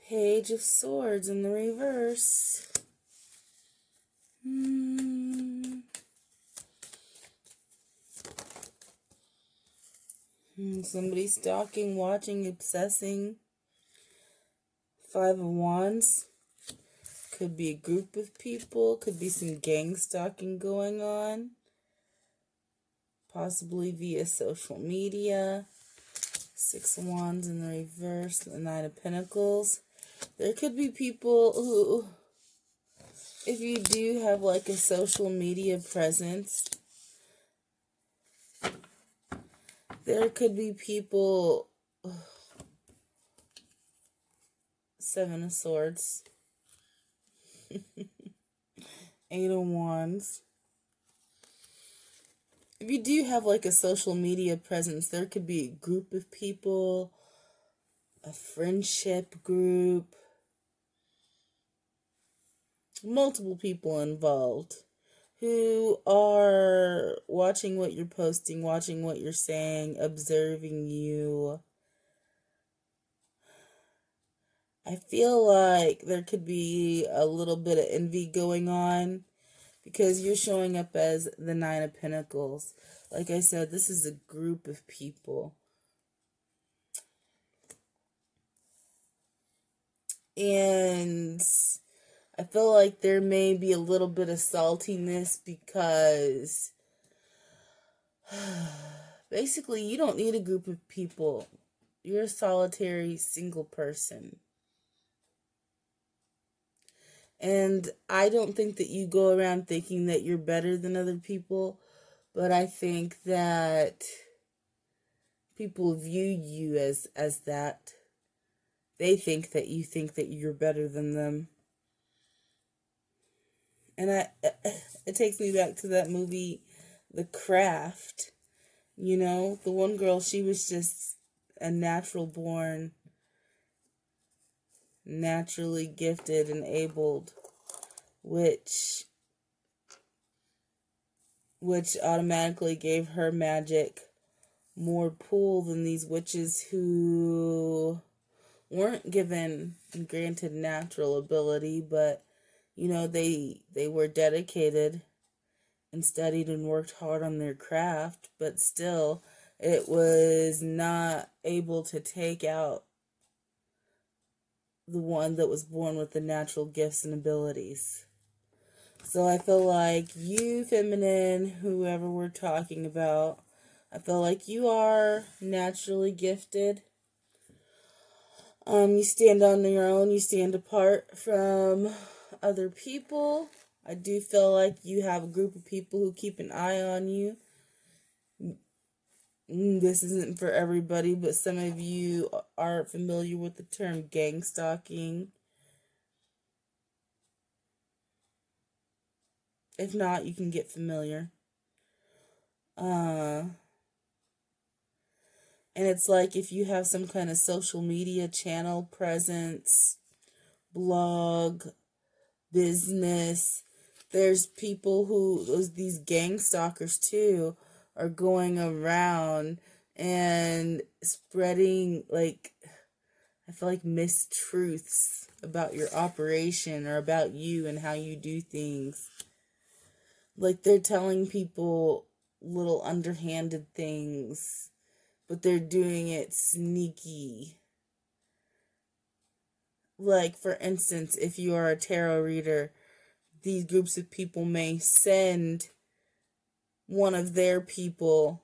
Page of Swords in the reverse. Somebody stalking, watching, obsessing. Five of Wands. Could be a group of people. Could be some gang stalking going on. Possibly via social media. Six of Wands in the reverse. The Nine of Pentacles. There could be people who, if you do have like a social media presence, There could be people... Seven of Swords. Eight of Wands. If you do have like a social media presence, there could be a group of people, a friendship group, multiple people involved who are watching what you're posting, watching what you're saying, observing you. I feel like there could be a little bit of envy going on because you're showing up as the Nine of Pentacles. Like I said, this is a group of people. And I feel like there may be a little bit of saltiness because basically you don't need a group of people. You're a solitary single person. And I don't think that you go around thinking that you're better than other people, but I think that people view you as that. They think that you're better than them. And it takes me back to that movie, The Craft. You know, the one girl, she was just a natural born, naturally gifted and abled, which automatically gave her magic more pull than these witches who weren't given and granted natural ability, but you know, they were dedicated and studied and worked hard on their craft, but still it was not able to take out the one that was born with the natural gifts and abilities. So I feel like you, feminine, whoever we're talking about, I feel like you are naturally gifted. You stand on your own, you stand apart from other people. I do feel like you have a group of people who keep an eye on you. This isn't for everybody, but some of you are familiar with the term gang stalking. If not, you can get familiar. And it's like if you have some kind of social media channel presence, blog, business, there's people who, these gang stalkers too, are going around and spreading, like, I feel like mistruths about your operation or about you and how you do things. Like, they're telling people little underhanded things, but they're doing it sneaky. Like, for instance, if you are a tarot reader, these groups of people may send one of their people,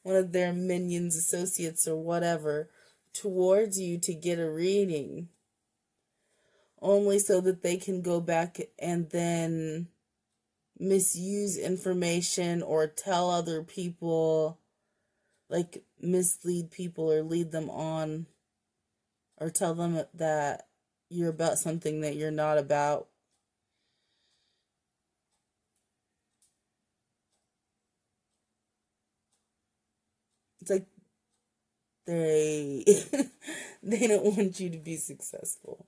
one of their minions, associates, or whatever, towards you to get a reading, only so that they can go back and then misuse information or tell other people, like mislead people or lead them on, or tell them that you're about something that you're not about. It's like they they don't want you to be successful.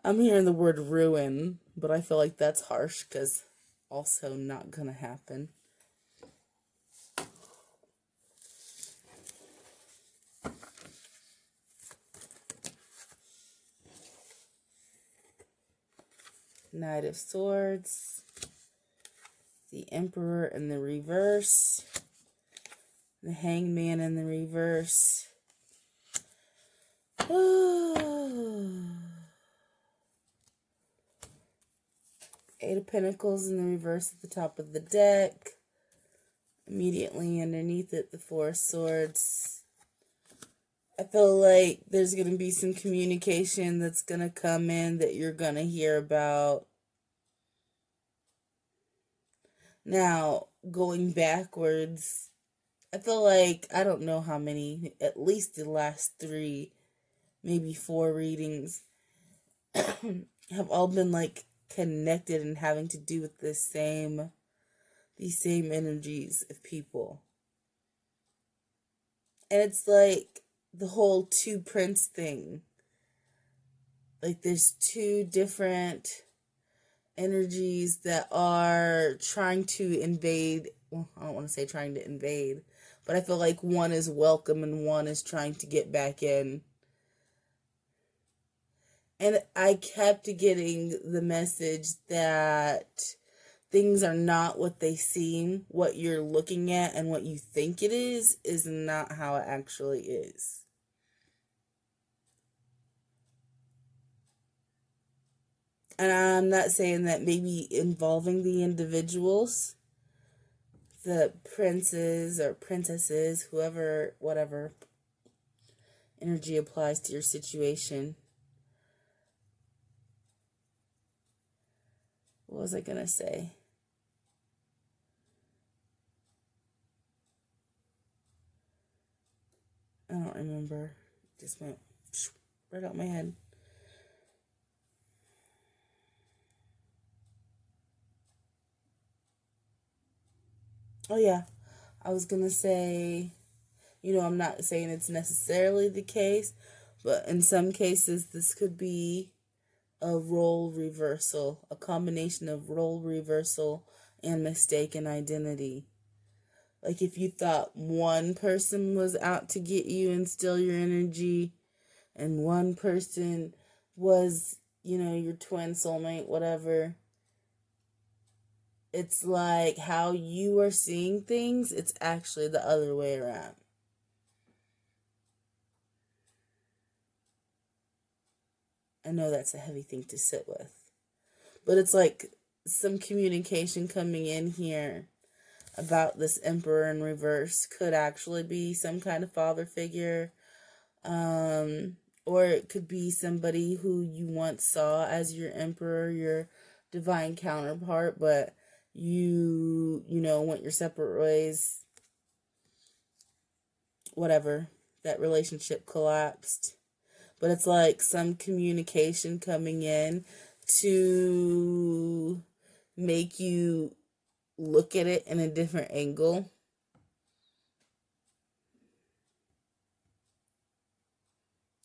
I'm hearing the word ruin, but I feel like that's harsh because also not gonna happen. Knight of Swords, the Emperor in the reverse, the Hangman in the reverse. Eight of Pentacles in the reverse at the top of the deck. Immediately underneath it, the Four of Swords. I feel like there's going to be some communication that's going to come in that you're going to hear about. Now, going backwards, I feel like, I don't know how many, at least the last 3, maybe 4 readings have all been like connected and having to do with these same energies of people. And it's like the whole 2 prince thing. Like there's 2 different energies that are trying to invade. Well, I don't want to say trying to invade, but I feel like one is welcome and one is trying to get back in. And I kept getting the message that things are not what they seem. What you're looking at and what you think it is not how it actually is. And I'm not saying that maybe involving the individuals, the princes or princesses, whoever, whatever energy applies to your situation. What was I going to say? I don't remember. Just went right out my head. Oh yeah, I was going to say, I'm not saying it's necessarily the case, but in some cases this could be a role reversal, a combination of role reversal and mistaken identity. Like if you thought one person was out to get you and steal your energy, and one person was, your twin soulmate, whatever. It's like how you are seeing things, it's actually the other way around. I know that's a heavy thing to sit with. But it's like some communication coming in here about this emperor in reverse could actually be some kind of father figure. Or it could be somebody who you once saw as your emperor, your divine counterpart, but you went your separate ways. Whatever. That relationship collapsed. But it's like some communication coming in to make you look at it in a different angle.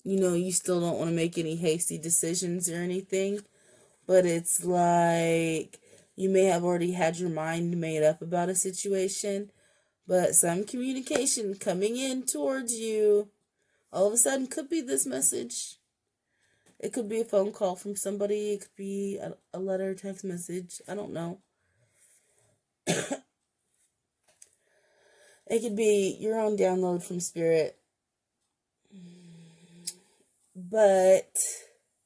You still don't want to make any hasty decisions or anything, but it's like you may have already had your mind made up about a situation, but some communication coming in towards you all of a sudden could be this message. It could be a phone call from somebody. It could be a letter, text message. I don't know. It could be your own download from spirit. But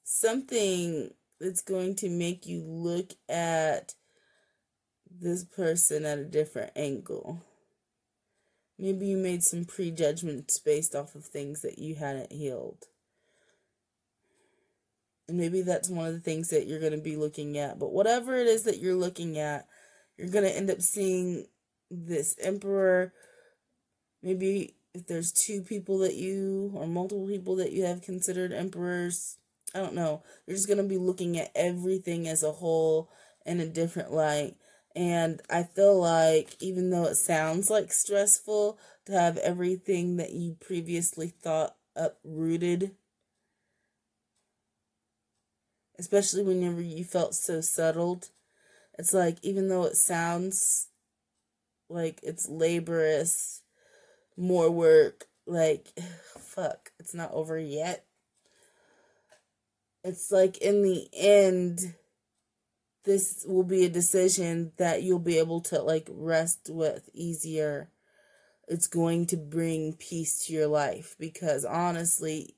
something that's going to make you look at this person at a different angle. Maybe you made some prejudgments based off of things that you hadn't healed. And maybe that's one of the things that you're going to be looking at. But whatever it is that you're looking at, you're going to end up seeing this emperor. Maybe if there's 2 people that you, or multiple people that you have considered emperors, I don't know. You're just going to be looking at everything as a whole in a different light. And I feel like even though it sounds like stressful to have everything that you previously thought uprooted, especially whenever you felt so settled, it's like even though it sounds like it's laborious, more work, like, fuck, it's not over yet. It's like in the end, this will be a decision that you'll be able to like rest with easier. It's going to bring peace to your life, because honestly,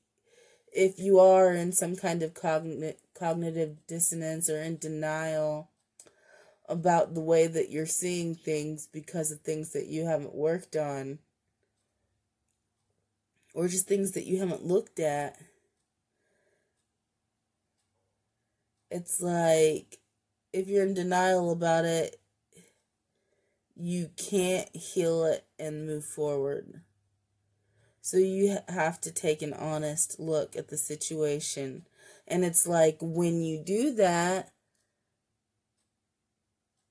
if you are in some kind of cognitive dissonance or in denial about the way that you're seeing things because of things that you haven't worked on, or just things that you haven't looked at, it's like if you're in denial about it, you can't heal it and move forward. So you have to take an honest look at the situation. And it's like when you do that,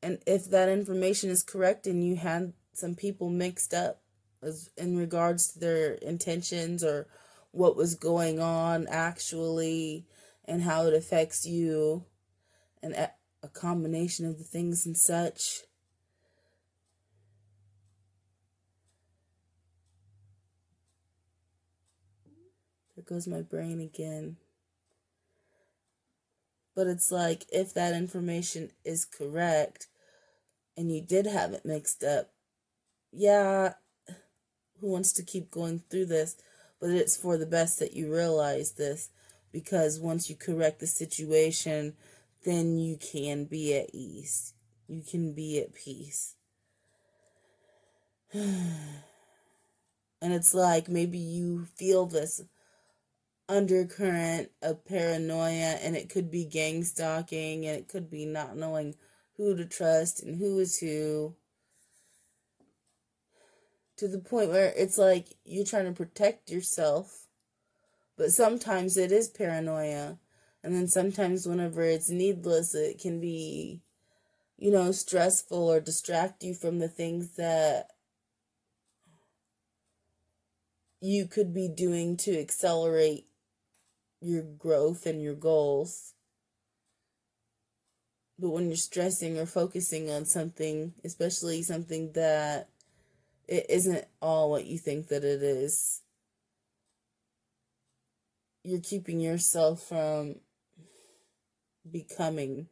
and if that information is correct and you had some people mixed up as in regards to their intentions or what was going on actually and how it affects you and a combination of the things and such, there goes my brain again. But it's like, if that information is correct and you did have it mixed up, yeah, who wants to keep going through this? But it's for the best that you realize this, because once you correct the situation, then you can be at ease. You can be at peace. And it's like maybe you feel this undercurrent of paranoia, and it could be gang stalking, and it could be not knowing who to trust and who is who, to the point where it's like you're trying to protect yourself, but sometimes it is paranoia, and then sometimes whenever it's needless, it can be, stressful or distract you from the things that you could be doing to accelerate your growth and your goals. But when you're stressing or focusing on something, especially something that it isn't all what you think that it is, you're keeping yourself from becoming.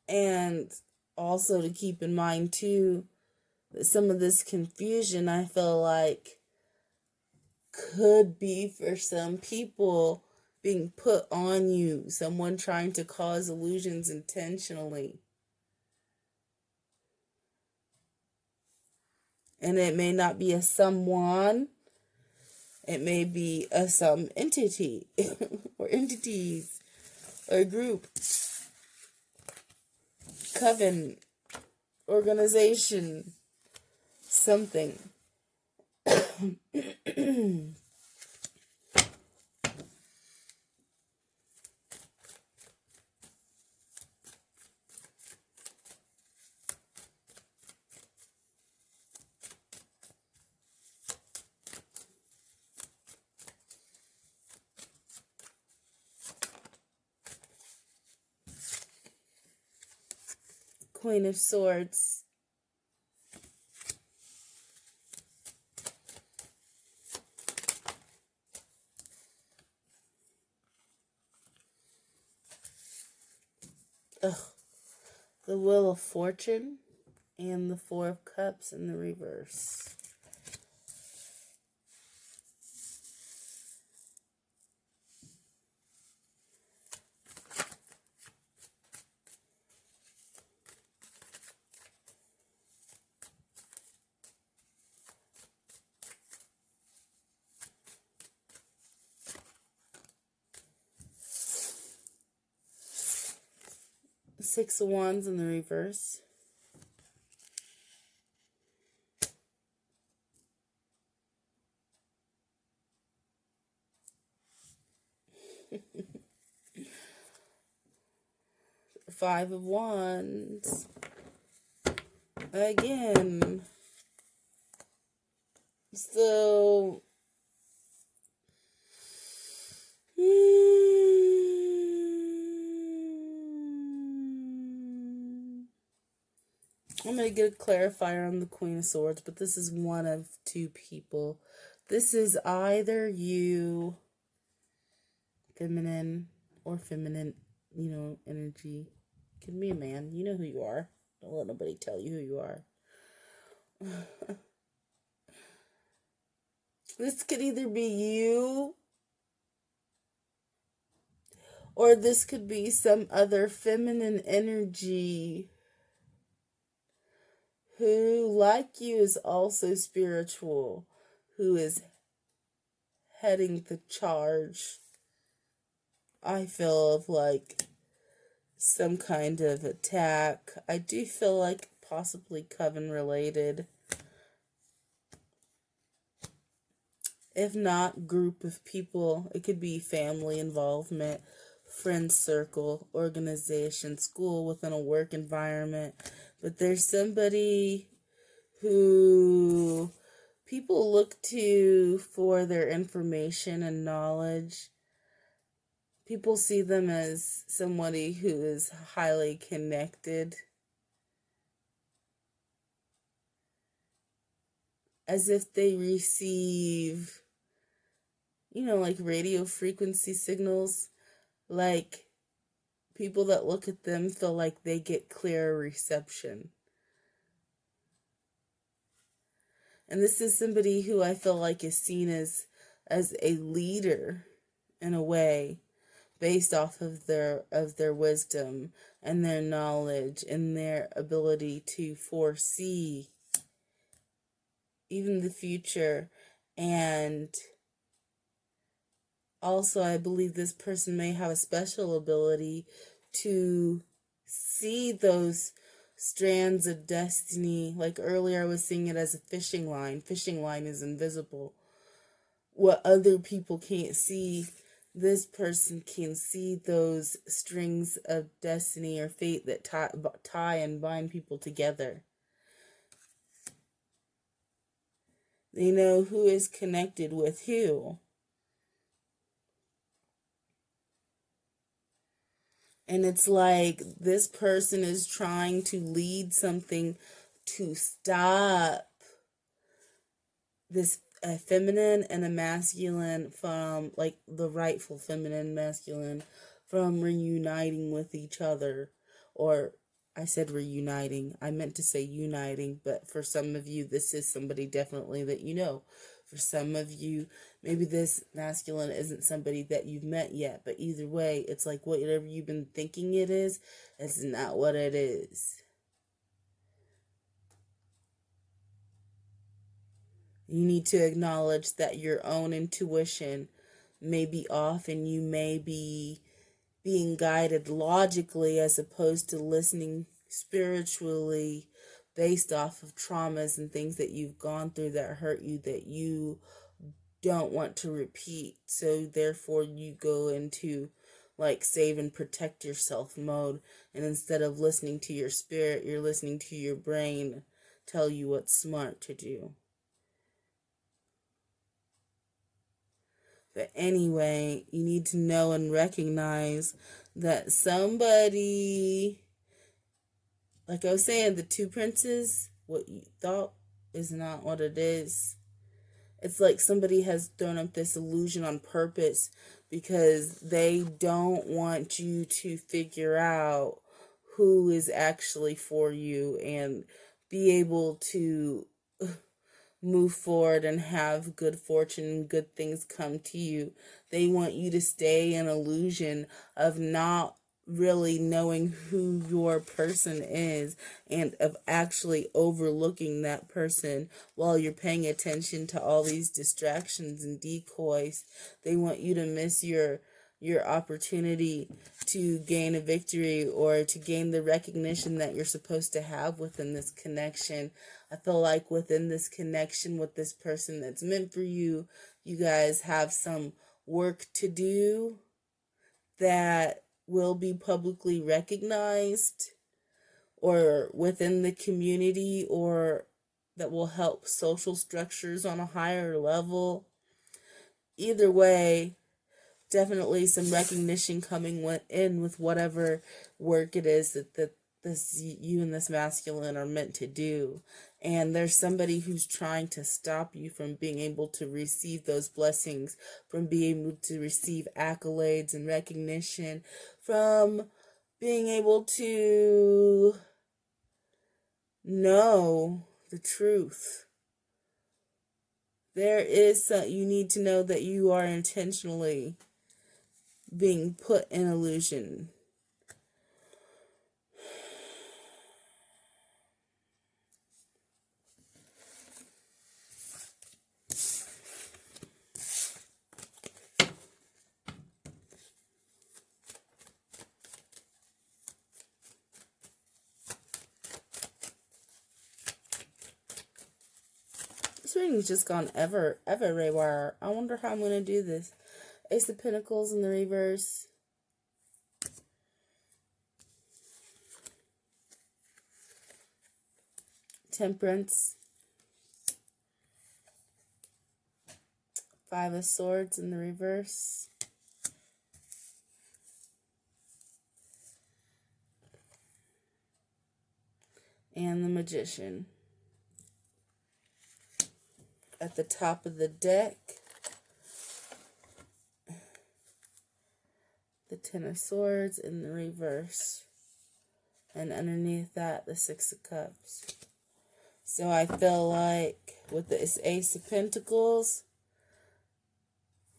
And also to keep in mind too, that some of this confusion, I feel like, could be for some people being put on you, someone trying to cause illusions intentionally. And it may not be a someone, it may be a some entity or entities or group, coven, organization, something. Queen of Swords. Ugh. The Wheel of Fortune and the Four of Cups in the reverse. Six of Wands in the reverse. Five of Wands. Again. So, I'm going to get a clarifier on the Queen of Swords, but this is one of two people. This is either you, feminine or feminine, energy. Can be a man. You know who you are. Don't let nobody tell you who you are. This could either be you, or this could be some other feminine energy who, like you, is also spiritual, who is heading the charge, I feel, of like some kind of attack. I do feel like possibly coven related. If not, group of people. It could be family involvement, friend circle, organization, school, within a work environment. But there's somebody who people look to for their information and knowledge. People see them as somebody who is highly connected, as if they receive, like radio frequency signals. Like, people that look at them feel like they get clear reception. And this is somebody who I feel like is seen as a leader in a way, based off of their wisdom and their knowledge and their ability to foresee even the future. And also, I believe this person may have a special ability to see those strands of destiny. Like earlier, I was seeing it as a fishing line. Fishing line is invisible. What other people can't see, this person can see those strings of destiny or fate that tie and bind people together. They know who is connected with who. And it's like this person is trying to lead something to stop this a feminine and a masculine from, like, the rightful feminine masculine from reuniting with each other. Or I said reuniting, I meant to say uniting, but for some of you, this is somebody definitely that you know. For some of you, maybe this masculine isn't somebody that you've met yet, but either way, it's like whatever you've been thinking it is, it's not what it is. You need to acknowledge that your own intuition may be off and you may be being guided logically as opposed to listening spiritually, based off of traumas and things that you've gone through that hurt you, that you don't want to repeat. So therefore you go into, like, save and protect yourself mode. And instead of listening to your spirit, you're listening to your brain tell you what's smart to do. But anyway, you need to know and recognize that somebody, like I was saying, the two princes, what you thought is not what it is. It's like somebody has thrown up this illusion on purpose because they don't want you to figure out who is actually for you and be able to move forward and have good fortune and good things come to you. They want you to stay in illusion of not really knowing who your person is and of actually overlooking that person while you're paying attention to all these distractions and decoys. They want you to miss your opportunity to gain a victory or to gain the recognition that you're supposed to have within this connection. I feel like within this connection with this person that's meant for you, you guys have some work to do that will be publicly recognized or within the community, or that will help social structures on a higher level. Either way, definitely some recognition coming in with whatever work it is that you and this masculine are meant to do. And there's somebody who's trying to stop you from being able to receive those blessings, from being able to receive accolades and recognition, from being able to know the truth. You need to know that you are intentionally being put in illusion. This reading's just gone everywhere. I wonder how I'm going to do this. Ace of Pentacles in the reverse. Temperance. Five of Swords in the reverse. And the Magician. At the top of the deck, the Ten of Swords in the reverse. And underneath that, the Six of Cups. So I feel like with this Ace of Pentacles,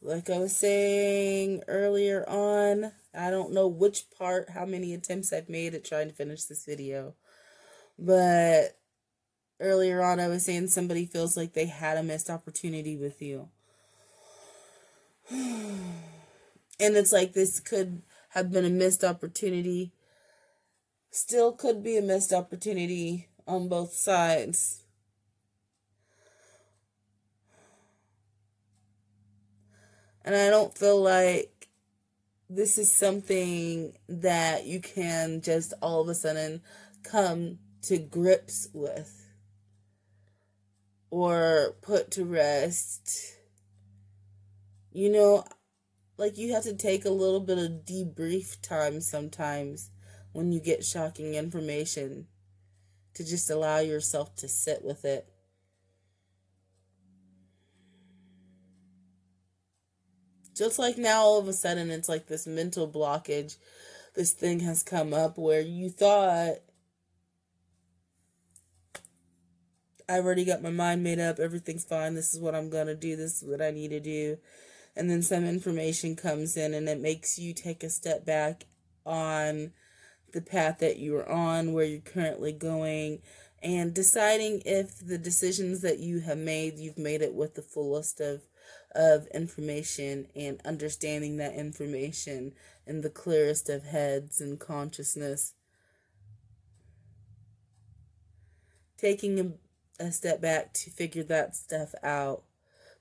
like I was saying earlier on, I don't know which part, how many attempts I've made at trying to finish this video. But earlier on, I was saying somebody feels like they had a missed opportunity with you. And it's like this could have been a missed opportunity. Still could be a missed opportunity on both sides. And I don't feel like this is something that you can just all of a sudden come to grips with or put to rest. You know, like you have to take a little bit of debrief time sometimes when you get shocking information to just allow yourself to sit with it. Just like now, all of a sudden, it's like this mental blockage. This thing has come up where you thought, I've already got my mind made up. Everything's fine. This is what I'm going to do. This is what I need to do. And then some information comes in and it makes you take a step back on the path that you're on, where you're currently going, and deciding if the decisions that you have made, you've made it with the fullest of information and understanding that information in the clearest of heads and consciousness. Taking a step back to figure that stuff out,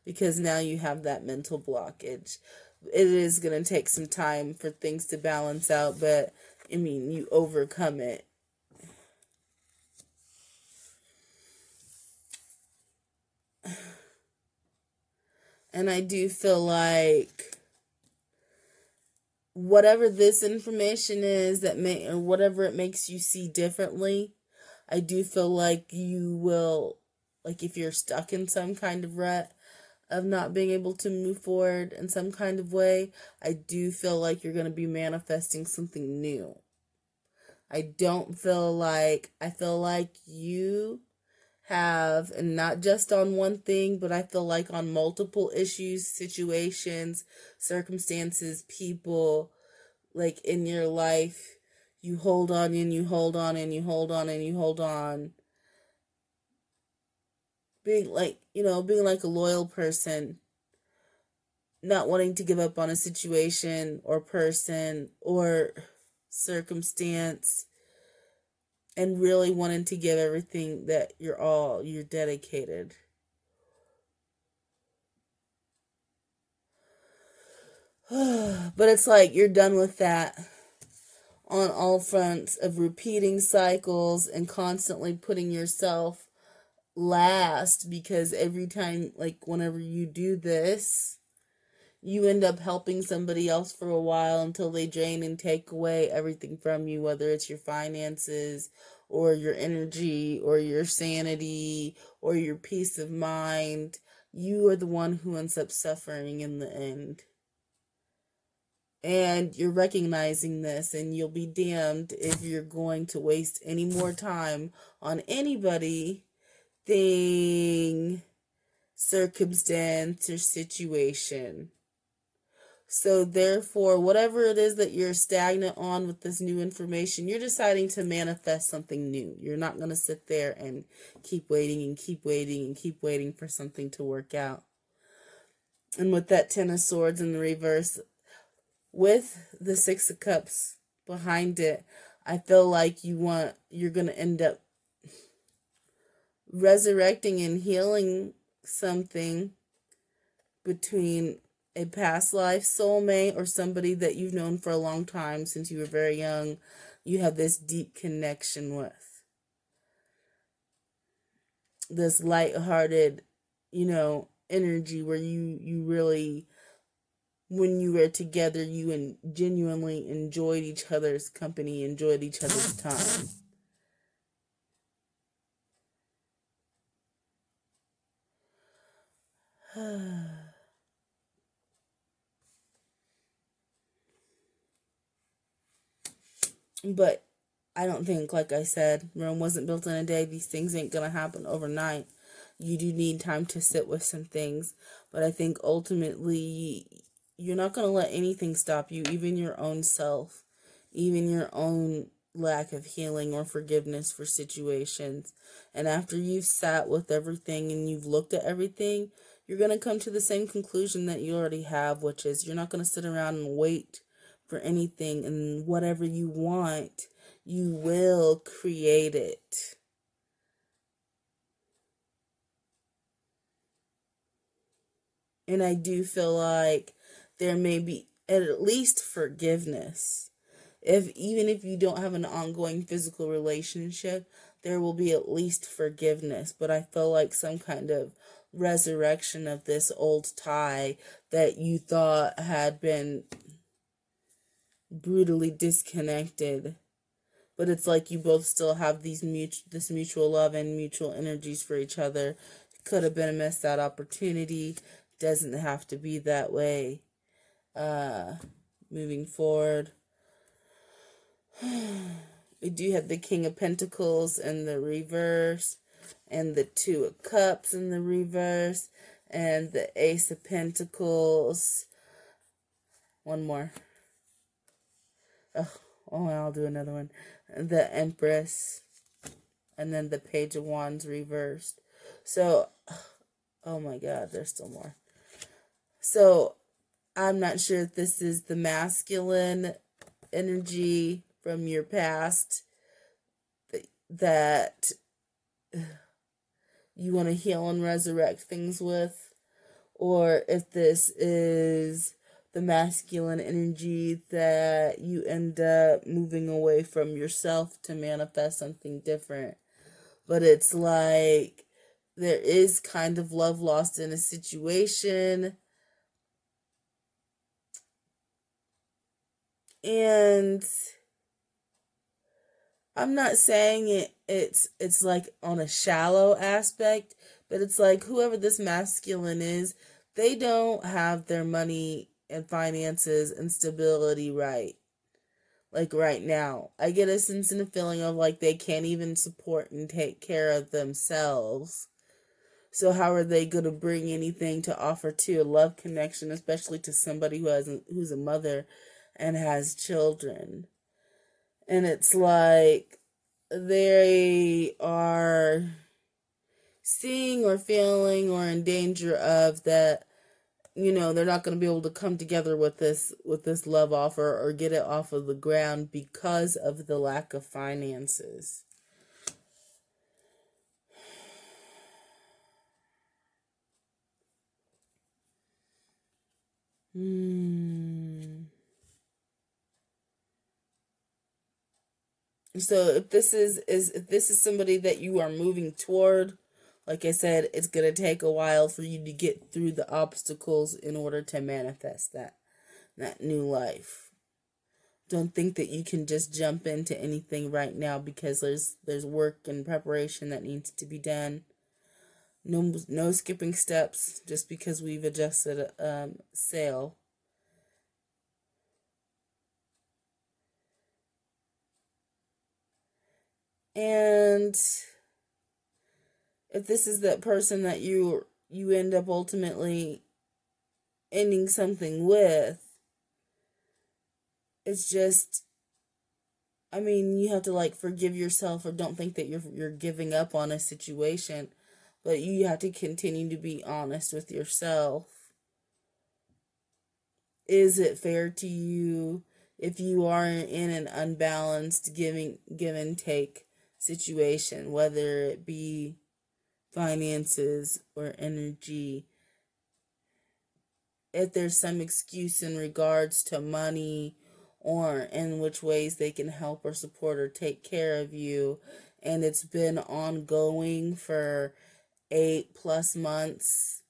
because now you have that mental blockage. It is going to take some time for things to balance out, but I mean, you overcome it. And I do feel like whatever this information is that or whatever it makes you see differently, I do feel like you will, like if you're stuck in some kind of rut of not being able to move forward in some kind of way, I do feel like you're going to be manifesting something new. I feel like you have, and not just on one thing, but I feel like on multiple issues, situations, circumstances, people, like in your life, you hold on and you hold on and you hold on and you hold on. Being like a loyal person, not wanting to give up on a situation or person or circumstance, and really wanting to give everything that you're dedicated. But it's like you're done with that on all fronts of repeating cycles and constantly putting yourself last, because every time, like whenever you do this, you end up helping somebody else for a while until they drain and take away everything from you, whether it's your finances or your energy or your sanity or your peace of mind. You are the one who ends up suffering in the end. And you're recognizing this, and you'll be damned if you're going to waste any more time on anybody, thing, circumstance, or situation. So therefore, whatever it is that you're stagnant on with this new information, you're deciding to manifest something new. You're not going to sit there and keep waiting and keep waiting and keep waiting for something to work out. And with that Ten of Swords in the reverse, with the Six of Cups behind it, I feel like you're going to end up resurrecting and healing something between a past life soulmate or somebody that you've known for a long time since you were very young. You have this deep connection with. This lighthearted, energy where you really, when you were together, you genuinely enjoyed each other's company, enjoyed each other's time. But I don't think, like I said, Rome wasn't built in a day. These things ain't gonna happen overnight. You do need time to sit with some things. But I think ultimately, you're not gonna let anything stop you, even your own self, even your own lack of healing or forgiveness for situations. And after you've sat with everything and you've looked at everything, you're gonna come to the same conclusion that you already have, which is you're not gonna sit around and wait for anything, and whatever you want, you will create it. And I do feel like there may be at least forgiveness. Even if you don't have an ongoing physical relationship, there will be at least forgiveness. But I feel like some kind of resurrection of this old tie that you thought had been brutally disconnected, but it's like you both still have this mutual love and mutual energies for each other. Could have been a missed out opportunity. Doesn't have to be that way. Moving forward, we do have the King of Pentacles in the reverse, and the Two of Cups in the reverse, and the Ace of Pentacles. One more. Oh, I'll do another one. The Empress, and then the Page of Wands reversed. So, oh my God, there's still more. So, I'm not sure if this is the masculine energy from your past that you want to heal and resurrect things with, or if this is the masculine energy that you end up moving away from yourself to manifest something different. But it's like there is kind of love lost in a situation. And I'm not saying it's like on a shallow aspect, but it's like whoever this masculine is, they don't have their money and finances and stability right. Like right now, I get a sense and a feeling of like they can't even support and take care of themselves. So how are they going to bring anything to offer to a love connection, especially to somebody who's a mother and has children? And it's like they are seeing or feeling or in danger of that, they're not going to be able to come together with this love offer or get it off of the ground because of the lack of finances. So if this is somebody that you are moving toward, like I said, it's going to take a while for you to get through the obstacles in order to manifest that new life. Don't think that you can just jump into anything right now, because there's work and preparation that needs to be done. No skipping steps just because we've adjusted sail. And if this is that person that you end up ultimately ending something with, it's just, you have to forgive yourself, or don't think that you're giving up on a situation, but you have to continue to be honest with yourself. Is it fair to you if you are in an unbalanced give and take situation, whether it be finances or energy. If there's some excuse in regards to money or in which ways they can help or support or take care of you, and it's been ongoing for 8+ months,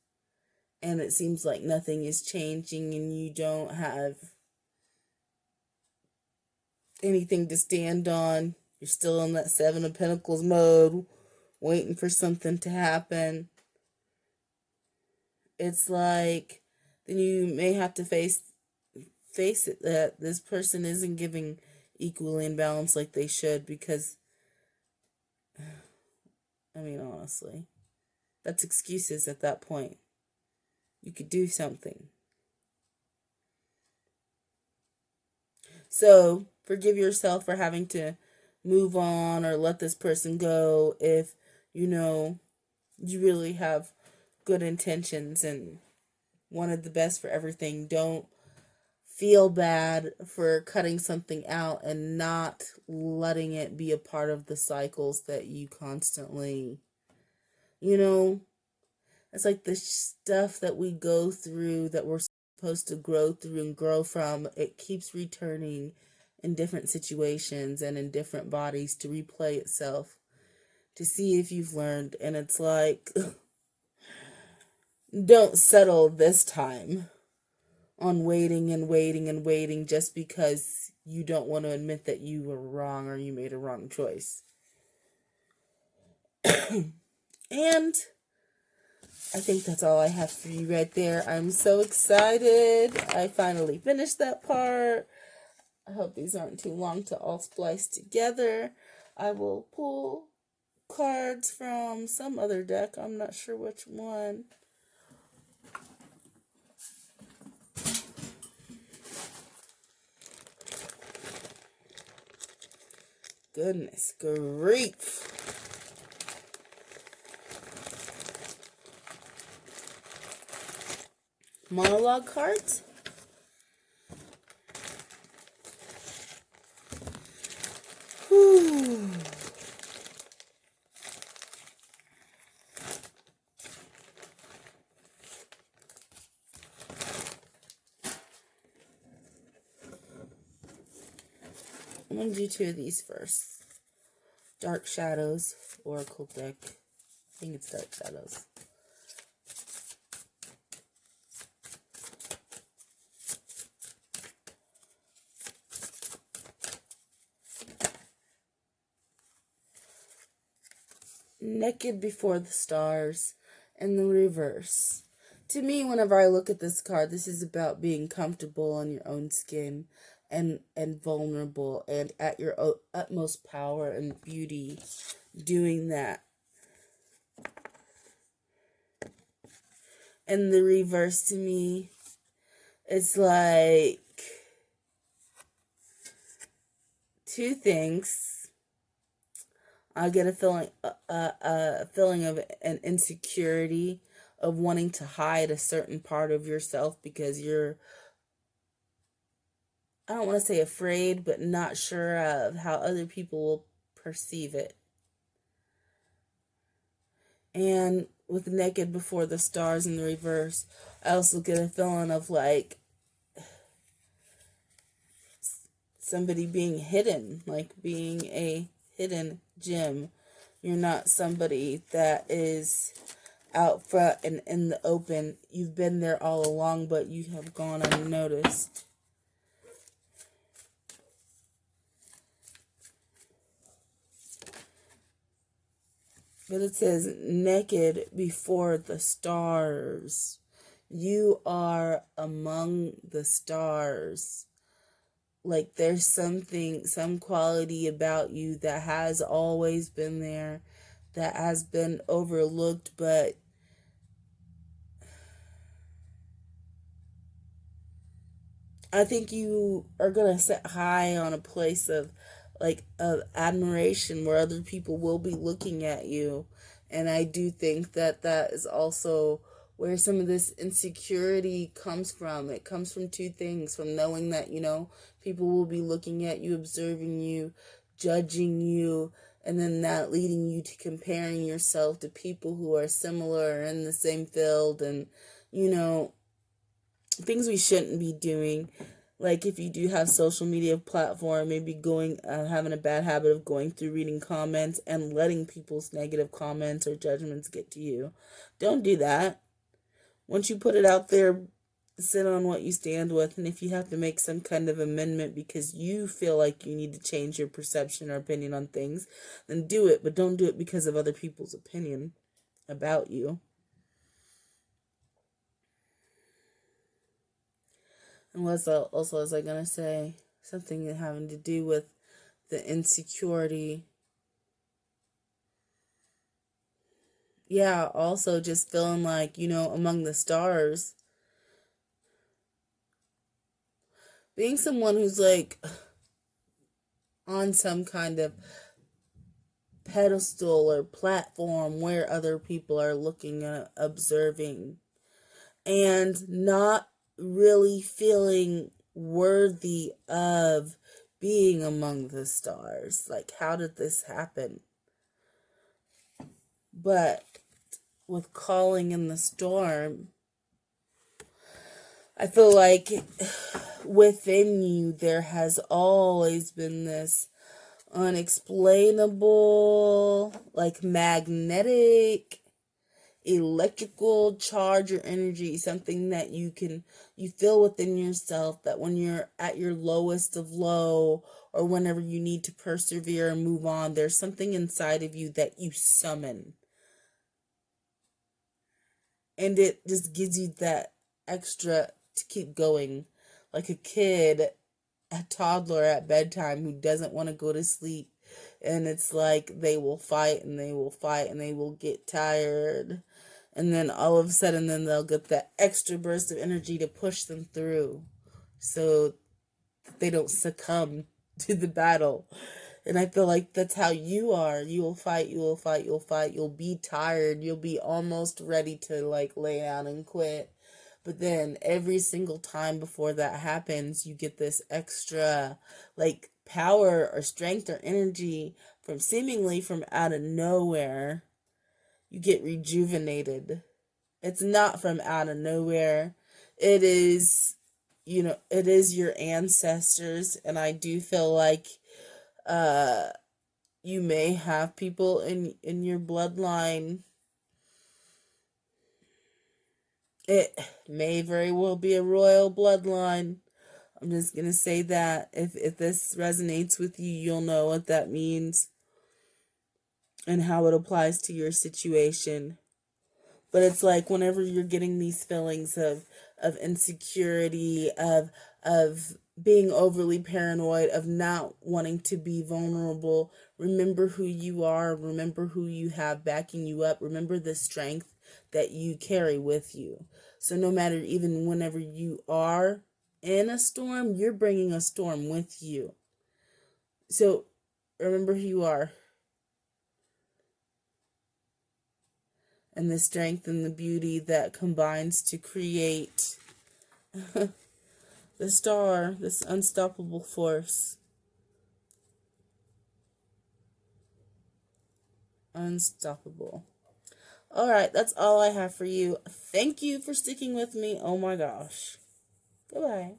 and it seems like nothing is changing and you don't have anything to stand on, you're still in that Seven of Pentacles mode, waiting for something to happen. It's like, then you may have to face it that this person isn't giving equally in balance like they should, because, I mean, honestly, that's excuses at that point. You could do something. So forgive yourself for having to move on or let this person go if you know you really have good intentions and wanted the best for everything. Don't feel bad for cutting something out and not letting it be a part of the cycles that you constantly, it's like the stuff that we go through that we're supposed to grow through and grow from. It keeps returning in different situations and in different bodies to replay itself to see if you've learned. And it's like, don't settle this time on waiting and waiting and waiting just because you don't want to admit that you were wrong or you made a wrong choice. And I think that's all I have for you right there. I'm so excited. I finally finished that part. I hope these aren't too long to all splice together. I will pull cards from some other deck. I'm not sure which one. Goodness grief. Monologue cards. Whew. I'm going to do two of these first. Dark Shadows, Oracle deck. I think it's Dark Shadows. Naked Before the Stars and the reverse. To me, whenever I look at this card, this is about being comfortable in your own skin and vulnerable and at your utmost power and beauty doing that. And the reverse to me, it's like two things. I get a feeling of an insecurity, of wanting to hide a certain part of yourself because you're, I don't want to say afraid, but not sure of how other people will perceive it. And with Naked Before the Stars in the reverse, I also get a feeling of like somebody being hidden, like being a hidden gem. You're not somebody that is out front and in the open. You've been there all along, but you have gone unnoticed. But it says naked before the stars. You are among the stars. Like there's something, some quality about you that has always been there, that has been overlooked, but I think you are going to sit high on a place of admiration where other people will be looking at you. And I do think that that is also where some of this insecurity comes from. It comes from two things: from knowing that, people will be looking at you, observing you, judging you, and then that leading you to comparing yourself to people who are similar in the same field, and things we shouldn't be doing. Like if you do have social media platform, maybe having a bad habit of going through reading comments and letting people's negative comments or judgments get to you. Don't do that. Once you put it out there, sit on what you stand with, and if you have to make some kind of amendment because you feel like you need to change your perception or opinion on things, then do it, but don't do it because of other people's opinion about you. And was I gonna say something having to do with the insecurity? Yeah, also just feeling like, among the stars. Being someone who's like on some kind of pedestal or platform where other people are looking and observing, and not really feeling worthy of being among the stars. Like, how did this happen? But with calling in the storm, I feel like within you there has always been this unexplainable, like magnetic, electrical charge or energy, something that you feel within yourself, that when you're at your lowest of low, or whenever you need to persevere and move on, there's something inside of you that you summon, and it just gives you that extra to keep going, like a kid, a toddler at bedtime who doesn't want to go to sleep, and it's like they will fight and they will fight and they will get tired, and then all of a sudden then they'll get that extra burst of energy to push them through so they don't succumb to the battle. And I feel like that's how you are. You will fight, you will fight, you'll fight, you'll be tired, you'll be almost ready to like lay down and quit. But then every single time before that happens, you get this extra like power or strength or energy from seemingly from out of nowhere. You get rejuvenated. It's not from out of nowhere. It is, it is your ancestors. And I do feel like you may have people in your bloodline. It may very well be a royal bloodline. I'm just gonna say that if this resonates with you, you'll know what that means and how it applies to your situation. But it's like whenever you're getting these feelings of insecurity, of being overly paranoid, of not wanting to be vulnerable, remember who you are, remember who you have backing you up, remember the strength that you carry with you. So no matter, even whenever you are in a storm, you're bringing a storm with you. So remember who you are. And the strength and the beauty that combines to create the star, this unstoppable force. Unstoppable. All right, that's all I have for you. Thank you for sticking with me. Oh my gosh. Goodbye.